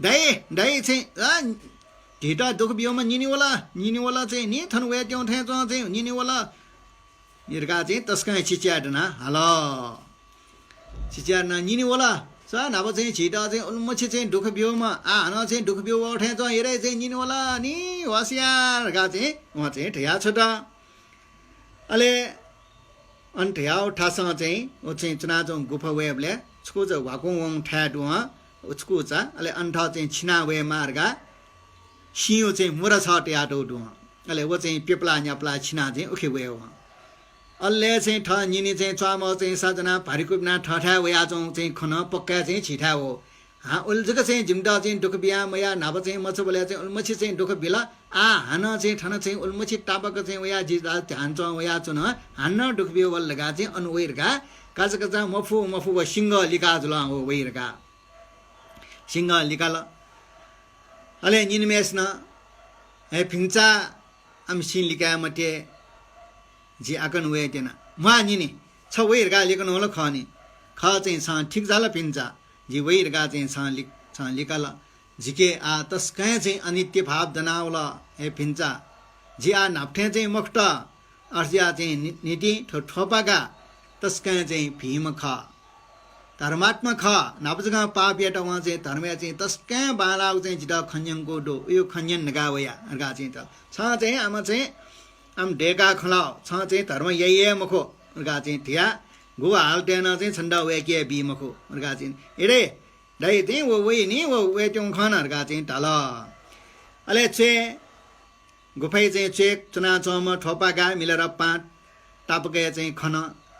दाइ चाहिँ ढिटा दुख बियोमा निनीवाला चाहिँ नि थन वे त्यौँ थे चाहिँ निनीवाला निर्गा चाहिँ तस्का चिच्याडना हाल चिच्याडना निनीवाला स नभ चाहिँ छिटा चाहिँ उल्मछि चाहिँ दुख बियोमा हान चाहिँ दुख बियो उठे चाहिँ हेरे चाहिँ निनीवाला नि होसियार गा चाहिँ उहाँ चाहिँ ठ्या छोटा अले अन ठ्या उठासँग चाहिँ ऊ चाहिँ चुना चाहिँ गुफा वेबले छुको चाहिँ वाको वङ ठ्या डुवा उचकुचा अले अन्ठा चाहिँ छिना वे मार्गा सियो चाहिँ मुरा छ ट्याटो डुवा अले वो चाहिँ पेप्ला न्याप्ला छिना चाहिँ उखे वे हो अल्ले चाहिँ ठ निनी चाहिँ च्वाम चाहिँ साजना भारीकुपना ठठा वया चाहिँ खन पक्का चाहिँ छिठा हो हा उल्जक चाहिँ जिम्दा चाहिँ दुख बिया मया नाब चाहिँ मछ बोले चाहिँ उल्मछि चाहिँ दुख बिला आ हान चाहिँ ठन चाहिँ उल्मछि टापक चाहिँ वया जिदा ध्यान च वया चुन हान दुख बियो वल लगा चाहिँ अनवेरका काज कचा मफु व सिंह लिका जुला हो वेरका सिंह लिकाल अले निनमेस न हे फिंचा हम सिन लिका मते जी आकन वे तेना मा निनी छ वेरगा लिकन होला खनी ख चाहिँ छ ठीक जाला फिंचा जी वेरगा चाहिँ छ लिकाल जिके आ तस्कै चाहिँ अनित्य भाव दनावला हे फिंचा जी आ नाप्ठे चाहिँ मक्त अर्जिया चाहिँ नीति ठोपागा तस्कै चाहिँ भीम ख धर्मात्मा ख नापजगा पापियाटा वहाँ चाहिँ धर्मया चाहिँ तस्कै बालाउ चाहिँ जिटा खन्यङको डो यो खन्यन नगावया अर्गा चाहिँ त छ चाहिँ आमा चाहिँ आम ढेका खलाउ छ चाहिँ धर्म यही मखो अर्गा चाहिँ थिया गो हाल्टेन चाहिँ छन्दा वे के बी मखो अर्गा चाहिँ एरे दाइ चाहिँ वो वे नि वो वे त्यो खन अर्गा चाहिँ ढल अले चे गुफाई चाहिँ चेक चुना चौम ठोपागा मिलेर पाँच टापके चाहिँ खन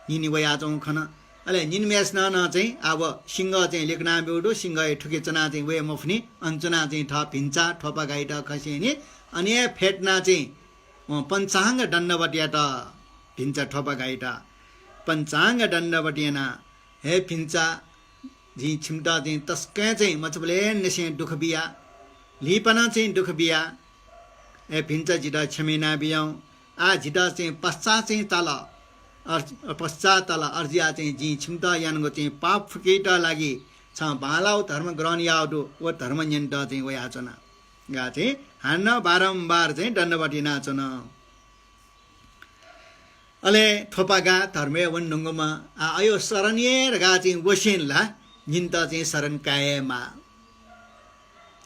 निनी वया चौँ खन अले निनमेस न चाहिँ अब सिंह चाहिँ लेखना बेउडो सिंह ठुके चना चाहिँ वे मफ्नी अञ्चना चाहिँ ठ भिन्चा ठोपा गाइट खसिनी अनि फेट्ना चाहिँ पञ्चाङ्ग दण्डवटियाट भिन्चा ठोपा गाइट पञ्चाङ्ग दण्डवटियाना हे भिन्चा जी छिम्टा चाहिँ तस्कै चाहिँ मचबले नेसे दुख बिया लिपना चाहिँ दुख बिया हे भिन्चा जिटा छमेना बियाउ आ जिटा चाहिँ पश्चात चाहिँ तल पश्चातल अर्जिया चाहिँ जी छिम्टा यानको चाहिँ पाप फुकेट लागि छ बालाउ धर्म ग्रहण याउडो वो धर्म न्यन्ट चाहिँ वे आचना गा चाहिँ हान्न बारम्बार चाहिँ दण्डवटी नाचन अले थोपागा धर्मे वन ढुङ्गोमा आयो शरणिए गा चाहिँ वसेनला निन्त चाहिँ शरण कायमा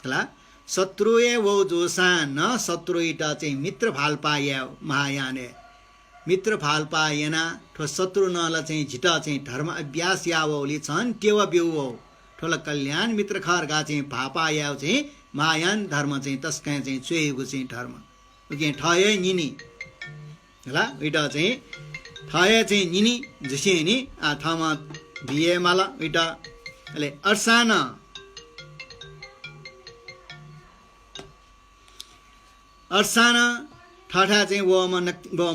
होला शत्रुए वो जोसान शत्रु इटा चाहिँ मित्र भाल पाया महायाने मित्र फाल पाएना ठो शत्रु नल चाहिँ झिटा चाहिँ धर्म अभ्यास यावली छन् टेवा बेउ ठोल कल्याण मित्र खरगा चाहिँ भापा याव चाहिँ मायान धर्म चाहिँ तस्कै चाहिँ चुएको चाहिँ धर्म उके ठय निनी होला इटा चाहिँ ठय चाहिँ निनी जसे नि आ थमा बिए माला इटा ले अर्साना ठाठा चाहिँ वमा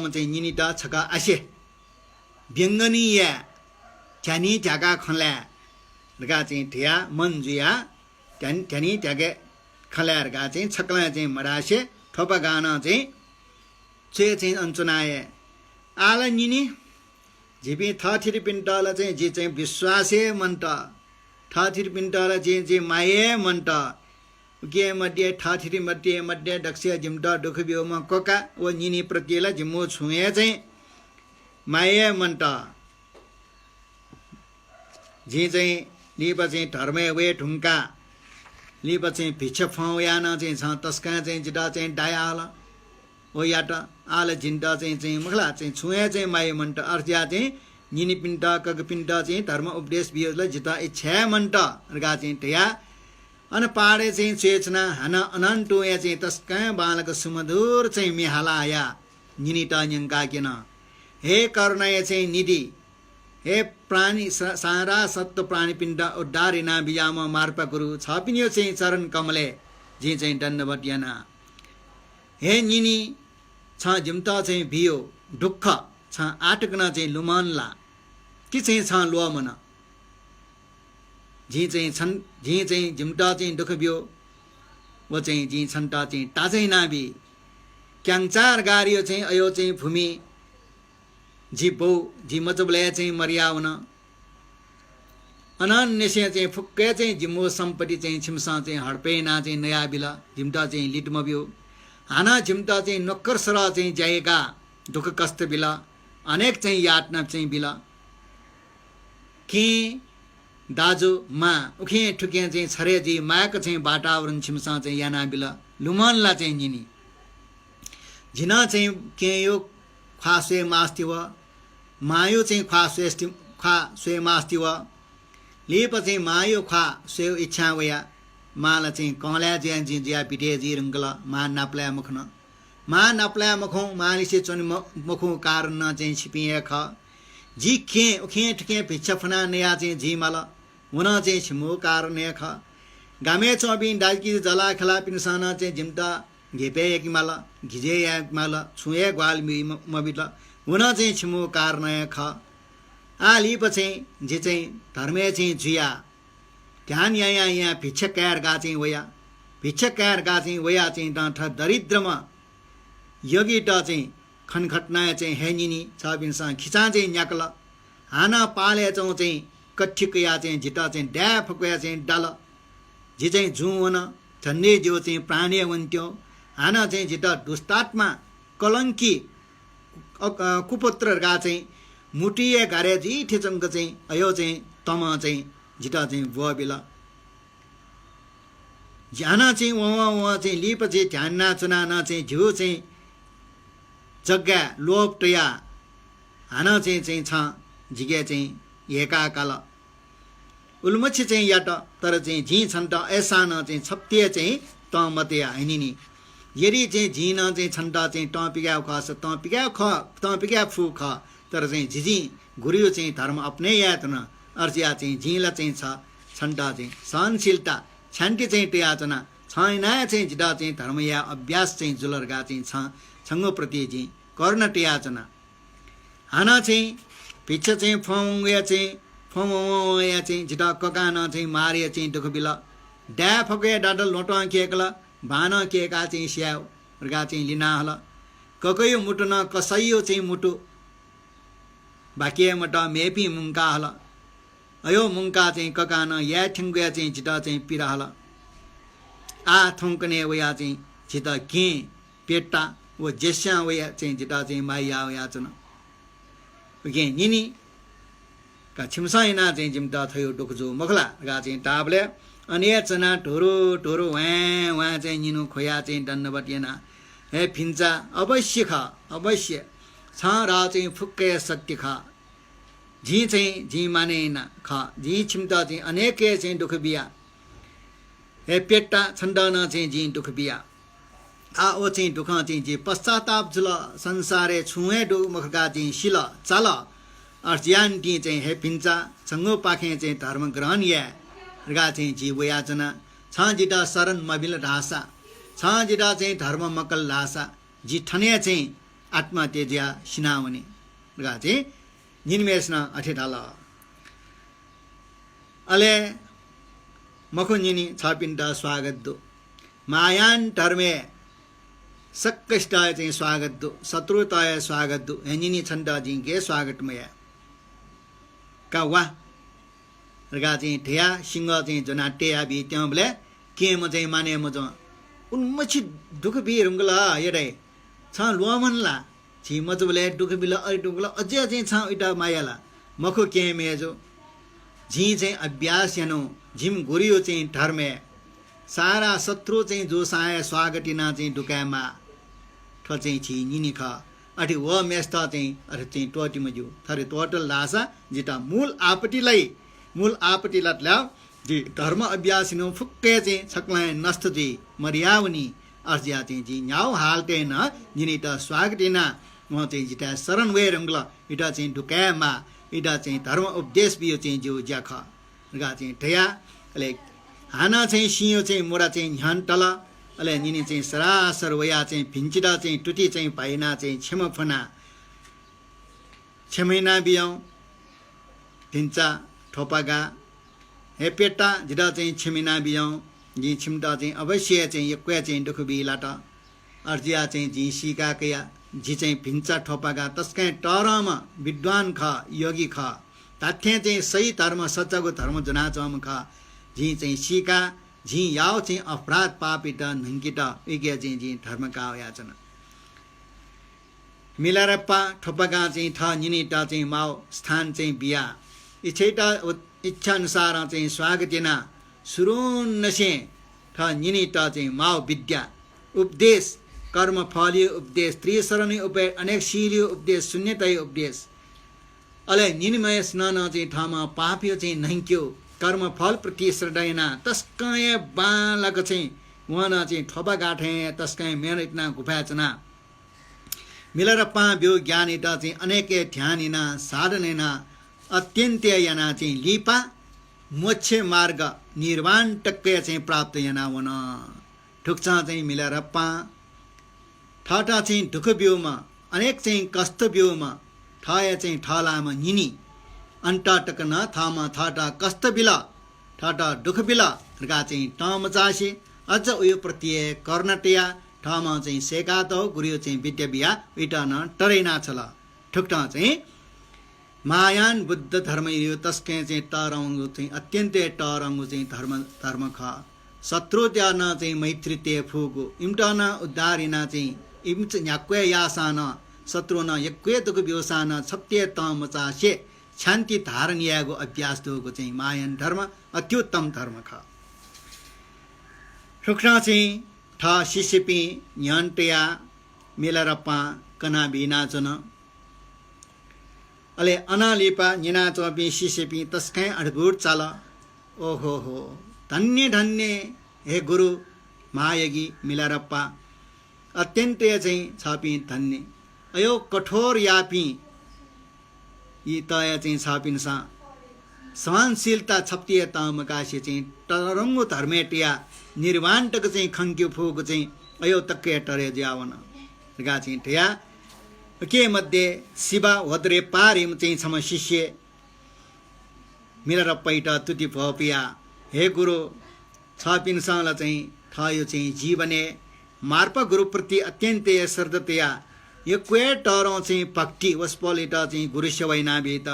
चाहिँ निनिटा छका आसे व्यङ्गनीय झ्यानी झ्याका खला रगा चाहिँ ठिया मनजुया झ्यानी झ्याके खलाहरूका चाहिँ छक्ला चाहिँ मरासे ठोपा गाना चाहिँ चे चाहिँ अञ्चनाए आला निनी झिपी थथिर पिन्टल चाहिँ जे चाहिँ विश्वासे मन्ट थथिर पिन्टल जे माये मन्ट के मध्ये ठाठिरी मध्ये दक्ष जिम्टा दुख बियोमा कोका व निनी प्रतिला जिम्मो छुए चाहिँ माये मन्ट जे चाहिँ लिप चाहिँ धर्मे वे ढुङ्का लिप चाहिँ भिक्ष फाउयान चाहिँ छ तस्का चाहिँ जिटा चाहिँ डाया आला ओ याट आला जिन्टा चाहिँ मखला चाहिँ छुए चाहिँ माये मन्ट अर्थिया चाहिँ निनी पिण्ड कग पिण्ड चाहिँ धर्म उपदेश बियोलाई जिता इच्छा मन्ट रगा चाहिँ टया अन पाडे चाहिँ चेतना हन अनन्टोया चाहिँ तस्का बालक सुमधुर चाहिँ मिहालाया निनिटा न्यङ्का किन हे करुणय चाहिँ निधि हे प्राणी सारा सत्व प्राणी पिण्ड उद्धारिना बियाम मार्पा गुरु छापिनियो चाहिँ चरण कमले जे चाहिँ दण्डवत याना हे निनी छ जिम्ता चाहिँ भियो दुःख छ आटकन चाहिँ लुमानला के चाहिँ छ लोमन जी चाहिँ जिम्टा चाहिँ दुःख बियो वो चाहिँ जी छन्टा चाहिँ टाचै नाबी क्याङचार गारियो चाहिँ अयो चाहिँ भूमि जी बौ जी मचबले चाहिँ मर्याउन अनन्य चाहिँ फुक्के चाहिँ जिम्मो सम्पत्ति चाहिँ छिमसा चाहिँ हडपेना चाहिँ नयाँ बिला जिम्टा चाहिँ लिटम बियो हाना झिम्टा चाहिँ नक्कर सरा चाहिँ जाएका दुःख कष्ट बिला अनेक चाहिँ यातना चाहिँ बिला के दाजु मा उखे ठुके चाहिँ छरे जी मायाको चाहिँ वातावरण छिमसा चाहिँ याना बिला लुमनला चाहिँ निनी झिना चाहिँ के यो ख्वास्वे मास्ति व मायो चाहिँ ख्वास्वे मास्ति व लेप चाहिँ मायो ख्वास्वे इच्छा वया माला चाहिँ कला ज्या जी ज्या पिठे जी रङ्गला मा नाप्ला मुखन मा नाप्ला मुखौँ मालिसे चुन मुखौँ कारण चाहिँ छिपिए ख जी खे उखे ठुके भिक्षा फना नया चाहिँ जी माला हुन चाहिँ छिमो कारण ख गामे चौबिन डाल्की जला खला पिनसाना चाहिँ जिम्टा घेपे एक माला घिजे एक माला छुए ग्वाल मबिला हुन चाहिँ छिमो कारण ख आलिप चाहिँ जे चाहिँ धर्मे चाहिँ जुया ध्यान यहाँ भिक्षक कायर गा चाहिँ वया भिक्षक कायर गा चाहिँ वया चाहिँ डाँठ दरिद्रमा योगी ट चाहिँ खनखट्ना चाहिँ हेनिनी छबिनसँग खिचा चाहिँ न्याकल हाना पाले चाहिँ कठिकया चाहिँ झिटा चाहिँ ड्याफकया चाहिँ डाल झि चाहिँ जुवन झन्डे जो चाहिँ प्राणी वन्त्यो हाना चाहिँ झिटा दुष्टात्मा कलङ्की कुपुत्रहरूका चाहिँ मुटिए गारे जी ठेचङ्क चाहिँ अयो चाहिँ तम चाहिँ झिटा चाहिँ बुवा बेला झ्याना चाहिँ वहाँ चाहिँ लिपछि ध्यान नाचुना न चाहिँ झिउ चाहिँ जग्गा लोप टया हाना चाहिँ छ झिगे चाहिँ हेका काल उल्मछि चाहिँ याट तर चाहिँ झी छन्ट ऐसा न चाहिँ छप्तिए चाहिँ त मते हैनिनी यदि चाहिँ झी न चाहिँ छन्ट चाहिँ त पिगा खस त पिगा फु ख तर चाहिँ झिझी गुरियो चाहिँ धर्म अपने यात न अर्जिया चाहिँ झीला चाहिँ छ छन्टा चाहिँ सहनशीलता छान्टी चाहिँ टयाचना छैन चाहिँ झिटा चाहिँ धर्म या अभ्यास चाहिँ जुलर्गा चाहिँ छ छङ्गो प्रति चाहिँ कर्ण टयाचना हाना चाहिँ भिक्ष चाहिँ फौया चाहिँ झिटा ककान चाहिँ मारिया चाहिँ दुःख बिला ड्या फके डाडल लोटो केकला भान केका चाहिँ स्याउ गा चाहिँ लिना हल ककयो मुटु न कसैयो चाहिँ मुटु बाकिया मट मेपी मुङ्का हल अयो मुङ्का चाहिँ ककान या ठिङ्गुया चाहिँ झिटा चाहिँ पिरा हल आ थुङ्कने वया चाहिँ झिटा के पेट्टा वो जेस्या वया चाहिँ झिटा चाहिँ माया याचन उके निनी का छिमसाइना चाहिँ जिम्टा थयो डुकजो मखला गा चाहिँ टाबले अनि चना ढोरो वहाँ चाहिँ निनु खोया चाहिँ दण्डवटिएना हे फिन्चा अवश्य छ र चाहिँ फुक्के सत्य ख झी चाहिँ झी माने न ख झी छिम्ता चाहिँ अनेके चाहिँ दुख बिया हे पेट्टा छन्दन चाहिँ झी दुख बिया आ ओ चाहिँ दुख चाहिँ जे पश्चाताप जुल संसारे छुए डु मुखका चाहिँ शिल चाल अर्ज्यान टी चाहिँ हे पिन्चा छङ्गो पाखे चाहिँ धर्म ग्रहण या गा चाहिँ जी वयाचना छ जिटा शरण मबिल ढासा छ जिटा चाहिँ धर्म मकल लासा जी ठने चाहिँ आत्मा तेज्या सिनाउने गा चाहिँ निन्मेस्न अठेठाल अले मखु निनी छपिन्द स्वागत दो मायान धर्मे सक्कष्ट चाहिँ स्वागत दो शत्रुताय स्वागत दो हेनिनी छन्द जिंके स्वागतमय का वा रगा चाहिँ ठेया सिंह चाहिँ जनाटेया बि त्यहाँ बोले के म चाहिँ माने म ज उन मछि दुख बि रुंगला यडे छ लोमनला छि म ज बोले दुख बिला अ दुखला अझै चाहिँ छ इटा मायाला मखो के मेजो झी चाहिँ अभ्यास यानो झिम गुरियो चाहिँ धर्मे सारा शत्रु चाहिँ जो साय स्वागतिना चाहिँ दुकामा ठ चाहिँ छि निनी ख अठी व मेस्ता चाहिँ अरे चाहिँ टोटी मजु थरे टोटल लासा जिता मूल आपटीलाई ल्याउ जी धर्म अभ्यासिनो फुक्के चाहिँ छक्लाय नष्ट जी मर्यावनी अर्ज्या चाहिँ जी न्याउ हालते न जिनी त स्वागतिना म चाहिँ जिता शरण वे रंगल इटा चाहिँ दुकामा इटा चाहिँ धर्म उपदेश बियो चाहिँ जो ज्याख गा चाहिँ ठया अले हाना चाहिँ सियो चाहिँ मोरा चाहिँ ह्यान टल अले निनी चाहिँ सरासर वया चाहिँ भिन्चिदा चाहिँ टुटी चाहिँ पाइना चाहिँ छेमफना छेमैना बियौ भिन्चा ठोपागा हे पेटा जिदा चाहिँ छेमिना बियौ जी छिमदा चाहिँ अवश्य चाहिँ यक्वे चाहिँ दुख बिलाट अर्जिया चाहिँ जी सिका कया जी चाहिँ भिन्चा ठोपागा तस्कै टरम विद्वान ख योगी ख ताथ्य चाहिँ सही धर्म सच्चाको धर्म जना चम ख जी चाहिँ सिका झी याव चाहिँ अपराध पापिट नंकिट विज्ञ चाहिँ जी धर्म का याचना मिलारप्पा ठोपगा चाहिँ थ निनिटा चाहिँ माओ स्थान चाहिँ बिया इच्छेटा इच्छा अनुसार चाहिँ स्वागतिना सुरुन्नसे थ निनिटा चाहिँ माओ विद्या उपदेश कर्म फलियो उपदेश त्रिशरणी उपदेश अनेक शीलियो उपदेश शून्यतय उपदेश अले निनिमय स्नान चाहिँ ठामा पापियो चाहिँ नंक्यो कर्म फल प्रति श्रद्धयना तस्कै बालक चाहिँ वहां चाहिँ ठोपा गाठे तस्कै मेहनतना गुफाचना मिलेर पाब्यो ज्ञान इटा चाहिँ अनेके ध्यानिना साधनेना अत्यन्त याना चाहिँ लिपा मोक्ष मार्ग निर्वाण टक्के चाहिँ प्राप्त याना वन ठुक्चा चाहिँ मिलेर पा ठटा चाहिँ दुख ब्योमा अनेक चाहिँ कष्ट ब्योमा ठय चाहिँ ठलामा निनी अन्टा टकन थामा थाटा कष्ट बिला थाटा दुख बिला रगा चाहिँ टम चासे अझ उयो प्रत्यय कर्णटया ठामा चाहिँ सेकात गुरियो चाहिँ विद्या बिया इटा न टरेना छल ठुक्टा चाहिँ मायान बुद्ध धर्म यो तस्कै चाहिँ टरंगु चाहिँ अत्यन्तै टरंगु चाहिँ धर्म ख शत्रु त्यान चाहिँ मैत्री ते फुगु इम्टन उद्धारिना चाहिँ इम्च न्याक्वे यासान शत्रु न यक्वे दुख ब्योसान सत्य तम चासे शान्ति धारणीयको अभ्यास दोको चाहिँ मायन धर्म अत्युत्तम धर्म ख ठुक्रा चाहिँ ठ सिसिपी न्यन्टया मिलरप्पा कना बिनाचन अले अनालिपा निना चपी सिसिपी तस्कै अद्भुत चाल ओहो हो धन्य धन्य हे गुरु महायगी मिलरप्पा अत्यन्तै चाहिँ छापी धन्य अयो कठोर यापी यी तय चाहिँ छापिनसा सहनशीलता छप्तिय तमकासे चाहिँ तरंगो धर्मेटिया निर्वाणटक चाहिँ खङ्क्यो फुक चाहिँ अयो तक्के टरे ज्यावन गा चाहिँ ठया के मध्ये शिवा वद्रे पारिम चाहिँ छम शिष्य मिलेर पैट तुति भपिया हे गुरु छपिनसाला चाहिँ थयो चाहिँ जीवने मार्प गुरु प्रति अत्यन्तै श्रद्धतया यो क्वे टरो चाहिँ भक्ति वस्पलिटा चाहिँ गुरुस्य वैना बेत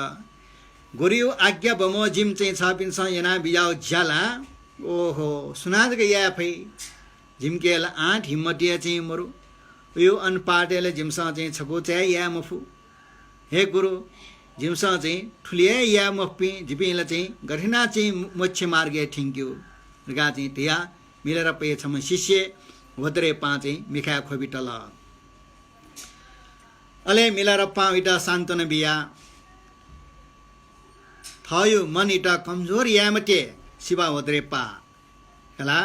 गुरु आज्ञा बमोजिम चाहिँ छपिनसा यना बियाउ ज्याला ओहो सुनाद गया फै झिमकेल आठ हिम्मतिया चाहिँ मरु यो अनपाटेले झिमसा चाहिँ छको चाहिँ या मफु हे गुरु झिमसा चाहिँ ठुलिए या मफपी झिपिला चाहिँ गठिना चाहिँ मोक्ष मार्गे ठिङ्क्यो गा चाहिँ त्यहाँ मिलेर पे छम शिष्य वद्रे पा चाहिँ मिखा खोबिटल अले मिलाएर पाइटा सान्तन बिया थयो मन इटा कमजोर यामटे शिवा होद्रे पा कला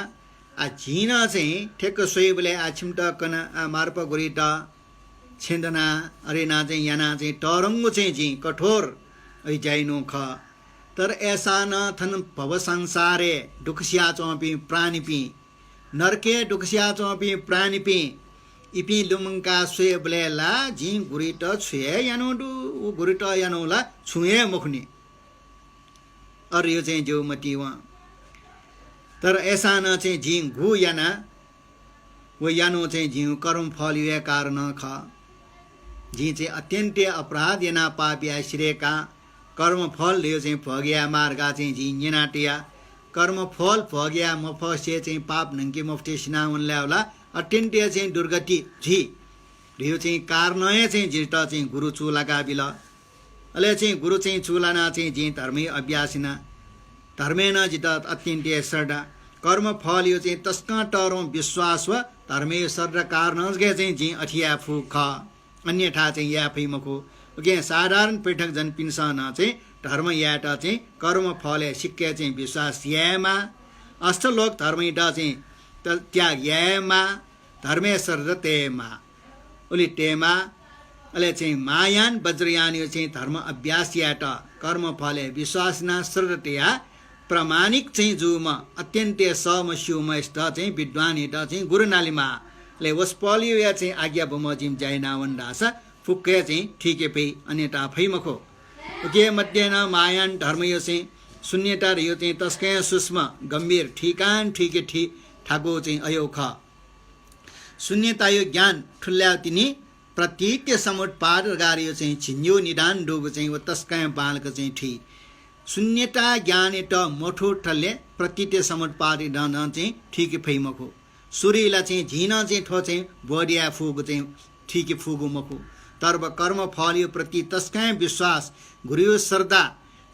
आ झिना चाहिँ ठेक्क सोइबले आ छिमटा कन मार्प गोरिटा छेन्दना अरेना चाहिँ याना चाहिँ टरङ्गो चाहिँ झि कठोर ऐ जाइनु ख तर ऐसा न थन भव संसारे दुखसिया चौपी प्राणी पी नरके दुखसिया चौपी प्राणी पी इपी लुमंका सुए बलेला जी गुरिट छुए यानो दु गुरिट यानोला छुए मुखनी और यो चाहिँ जो मटी वा तर ऐसा न चाहिँ जी घु याना वो यानो चाहिँ जी कर्म फल यो कारण ख जी चाहिँ अत्यन्त अपराध याना पापिया श्रेका कर्म फल यो चाहिँ भग्या मार्गा चाहिँ जी नेनाटिया कर्म फल भग्या मफसे चाहिँ पाप नंके मफते सिना उनले होला अत्यन्त चाहिँ दुर्गति झी यो चाहिँ कारणय चाहिँ जिटा चाहिँ गुरु चुलाका बिल अले चाहिँ गुरु चाहिँ चुलाना चाहिँ जी धर्मै अभ्यासिना धर्मेन जिता अत्यन्त श्रद्धा कर्म फल यो चाहिँ तस्का टरौं विश्वास व धर्मे श्रद्धा कारण चाहिँ जी अठिया फुख अन्यथा चाहिँ या फैमको ओके साधारण पृथक जन पिन्सन चाहिँ धर्म याटा चाहिँ कर्म फल सिक्के चाहिँ विश्वास यामा अष्टलोक धर्म इटा चाहिँ त्याग यामा धर्मेश्वर तेमा उली टेमा अले चाहिँ मायान वज्रयान यो चाहिँ धर्म अभ्यास याट कर्म फले विश्वास न श्रद्धया प्रमाणिक चाहिँ जुमा अत्यन्त सम शिवम स्ट चाहिँ विद्वान इटा चाहिँ गुरु नालीमा ले वस्पलियो या चाहिँ आज्ञा बमजिम जाइना वन्दास फुक्के चाहिँ ठीके पे अन्यता फैमखो के मध्य न मायान धर्म यो चाहिँ शून्यता यो चाहिँ तस्कै सूक्ष्म गम्भीर ठिकान ठीके ठी ठाको चाहिँ अयो ख शून्यता यो ज्ञान ठुल्या तिनी प्रतीत्य समुत्पाद गार्यो चाहिँ छिन्यो निदान डोगो चाहिँ वो तस्कै बालको चाहिँ ठी शून्यता ज्ञान एट मोठो ठल्ले प्रतीत्य समुत्पाद डन चाहिँ ठीके फैमखो सूर्यला चाहिँ झिन चाहिँ ठो चाहिँ बडिया फुगो चाहिँ ठीके फुगो मखो तर्ब कर्म फल यो प्रति तस्कै विश्वास गुरु श्रद्धा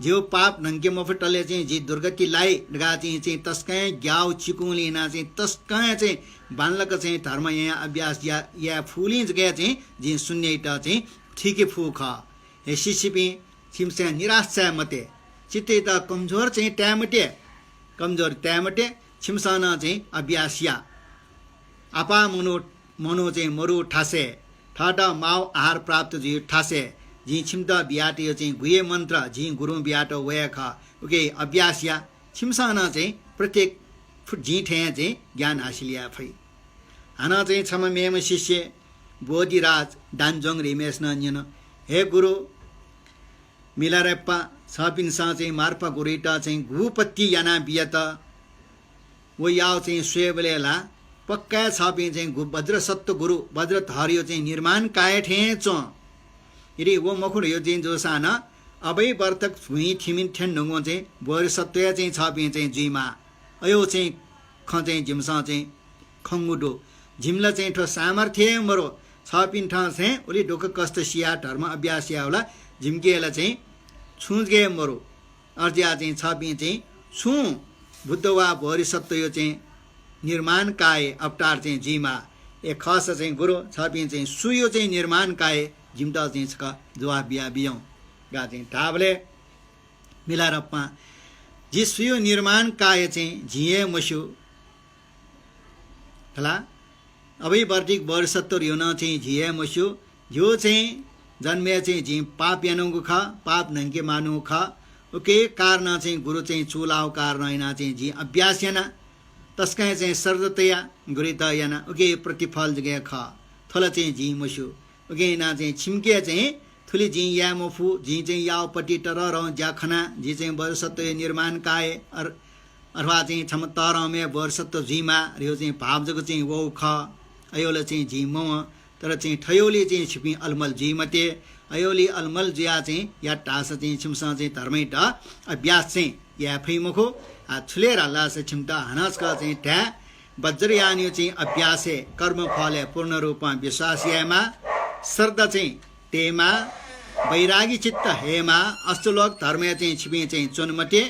जो पाप नंगे मफटले चाहिँ जी दुर्गति लाई गा चाहिँ तस्कै ग्याउ चिकुलिना चाहिँ तस्कै चाहिँ बान्लक चाहिँ धर्म यहाँ अभ्यास या फुलिन गए चाहिँ जी शून्यटा चाहिँ ठीके फुख हे शिशिपी छिमसे निराशा मते चित्ते त कमजोर चाहिँ ट्यामटे कमजोर ट्यामटे छिमसना चाहिँ अभ्यासिया आपा मनो चाहिँ मरु ठासे ठाटा माव आहार प्राप्त जी ठासे जी छिमता बियाट यो चाहिँ गुये मन्त्र जी गुरु बियाट वया ख ओके अभ्यासिया छिमसना चाहिँ प्रत्येक जी ठे चाहिँ ज्ञान हासिलिया फै हाना चाहिँ छम मेम शिष्य बोधिराज दानजोङ रिमेश नन्यन हे गुरु मिलारेप्पा छपिनसा चाहिँ मार्पा गुरिटा चाहिँ गुपत्ती याना बियत वो याव चाहिँ स्वेबलेला पक्का छपि चाहिँ वज्र सत्व गुरु वज्र धर्यो चाहिँ निर्माण काय ठेचो यदि वो मखुर यो चाहिँ जोसान अबै वर्तक भुइँ थिमिन ठेन ढुङ्गो चाहिँ वर सत्व चाहिँ छपि चाहिँ जुइमा अयो चाहिँ ख चाहिँ झिमसा चाहिँ खङ्गुडो झिमला चाहिँ ठो सामर्थ्य मरो छपिन ठ चाहिँ उली ढोक कष्ट सिया धर्म अभ्यास या होला झिम्केला चाहिँ छुँगे मरो अर्जिया चाहिँ छपि चाहिँ छु बुद्ध वा भरि सत्व यो चाहिँ निर्माण काय अवतार चाहिँ जीमा ए खस चाहिँ गुरु छपि चाहिँ सुयो चाहिँ निर्माण काय जिम्टा चाहिँ छ जवाब बिया बियौँ गा चाहिँ ढाबले मिलारप्पा जी सुयो निर्माण काय चाहिँ झिए मस्यो होला अबै वर्तिक वर्षत्तर यो न चाहिँ झिए मस्यो जो चाहिँ जन्मे चाहिँ झि पाप यानुको ख पाप नङ्के मानु ख ओके कारण चाहिँ गुरु चाहिँ चुलाउ कारण हैना चाहिँ झि अभ्यास याना तस्कै चाहिँ सर्दतया गुरित याना ओके प्रतिफल जगे ख थल चाहिँ झि मस्यो ओके ना चाहिँ छिम्के चाहिँ थुली झि या मफु झि चाहिँ यावपट्टि टर र ज्याखना झि चाहिँ वर्षत्व निर्माण काय अथवा चाहिँ क्षम तरमे वर्षत्व झिमा यो चाहिँ भाव जग चाहिँ वो ख अयोले चाहिँ झि म तर चाहिँ ठयोली चाहिँ छिपी अलमल झि मते अयोली अलमल जिया चाहिँ या टास चाहिँ छिमसा चाहिँ धर्मै ट अभ्यास चाहिँ या फैमखो छुलेर लास छिमटा हनस्का चाहिँ ठ्या वज्रयान यो चाहिँ अभ्यासे कर्म फले पूर्ण रूपमा विश्वास यामा श्रद्धा चाहिँ तेमा वैरागी चित्त हेमा अष्टलोक धर्म चाहिँ छिपी चाहिँ चुनमटे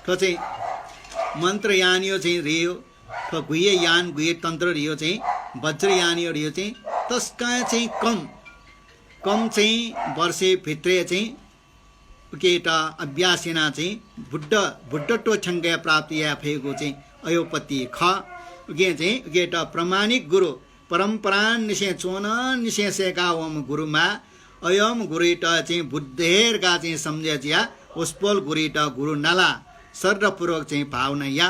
ठो चाहिँ मन्त्रयान यो चाहिँ रियो ठो गुह्य यान गुह्य तन्त्र रियो चाहिँ वज्रयान यो रियो चाहिँ तस्का चाहिँ कम कम चाहिँ वर्षे भित्रै चाहिँ उकेटा अभ्यासिना चाहिँ बुद्धत्व छङ्गया प्राप्ति या भएको चाहिँ अयोपति ख उके चाहिँ उकेटा प्रमाणिक गुरु परम्परा निशे चोन निशे सेका ओम गुरुमा अयम गुरुटा चाहिँ बुद्धेरका चाहिँ सम्झे चिया उस्पोल गुरुटा गुरु नाला सर्रपूर्वक चाहिँ भावना या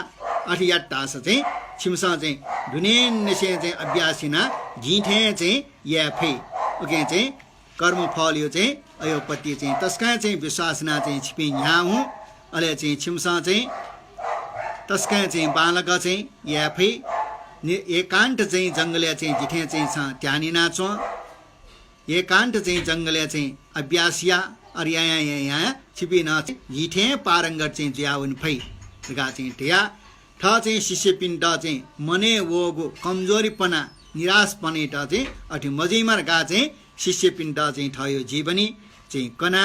अठियाटास चाहिँ छिमसा चाहिँ धुने निशे चाहिँ अभ्यासिना झिठे चाहिँ या फे उके चाहिँ कर्मफल यो चाहिँ अयोपति चाहिँ तस्का चाहिँ विश्वासना चाहिँ छिपि यहाँ हुँ अहिले चाहिँ छिमसा चाहिँ तस्का चाहिँ बालक चाहिँ या फे एकान्त चाहिँ जङ्गले चाहिँ जिठे चाहिँ छ त्यानिना छ एकान्त चाहिँ जङ्गले चाहिँ अभ्यासिया अरिया यहाँ छिपिन जिठे पारङ्गत चाहिँ ज्याउन फै गा चाहिँ ढिया ठ चाहिँ शिष्यपिण्ड चाहिँ मने वोगो कमजोरीपना निराशपने ट चाहिँ अठि मजिमर गा चाहिँ शिष्यपिण्ड चाहिँ ठयो जीवनी चाहिँ कना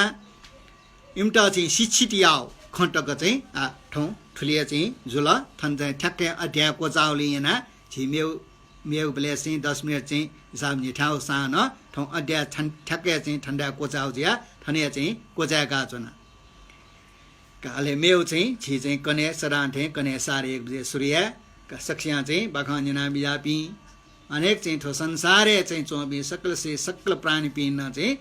इम्टा चाहिँ शिक्षित याओ खटक चाहिँ ठौँ ठुलिया चाहिँ जुल थन चाहिँ ठ्याक्कै अध्याय कोचाउली यहाँ छिमेउ मेउ बेला चाहिँ 10 मिनट चाहिँ हिसाब निठाउ सान ठौँ अध्याय ठ्याक्कै चाहिँ ठन्डा कोचाउ जिया ठनिया चाहिँ कोचा गाचोना काले मेउ चाहिँ छि चाहिँ कने सरान्थे कने सारे एक बजे सूर्य सक्सिया चाहिँ बखानिना बिजापी अनेक चाहिँ ठो संसारे चाहिँ चौबी सकल से सकल प्राणी पिन चाहिँ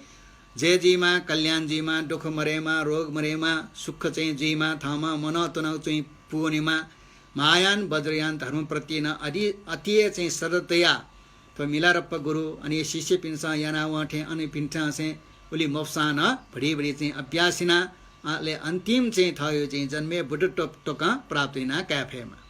जय जीमा कल्याण जीमा दुख मरेमा रोग मरेमा सुख चाहिँ जीमा थामा मन तनाउ चाहिँ पूर्णिमा महायान वज्रयान धर्म प्रति न अति चाहिँ सरतया तो मिलारप्प गुरु अनि शिष्य पिन्सा याना वाठे अनि पिन्सा चाहिँ उली मोप्सान भडी भडी चाहिँ अभ्यासिना ले अन्तिम चाहिँ थयो चाहिँ जन्मे बुढ टोका प्राप्त हुन क्याफेमा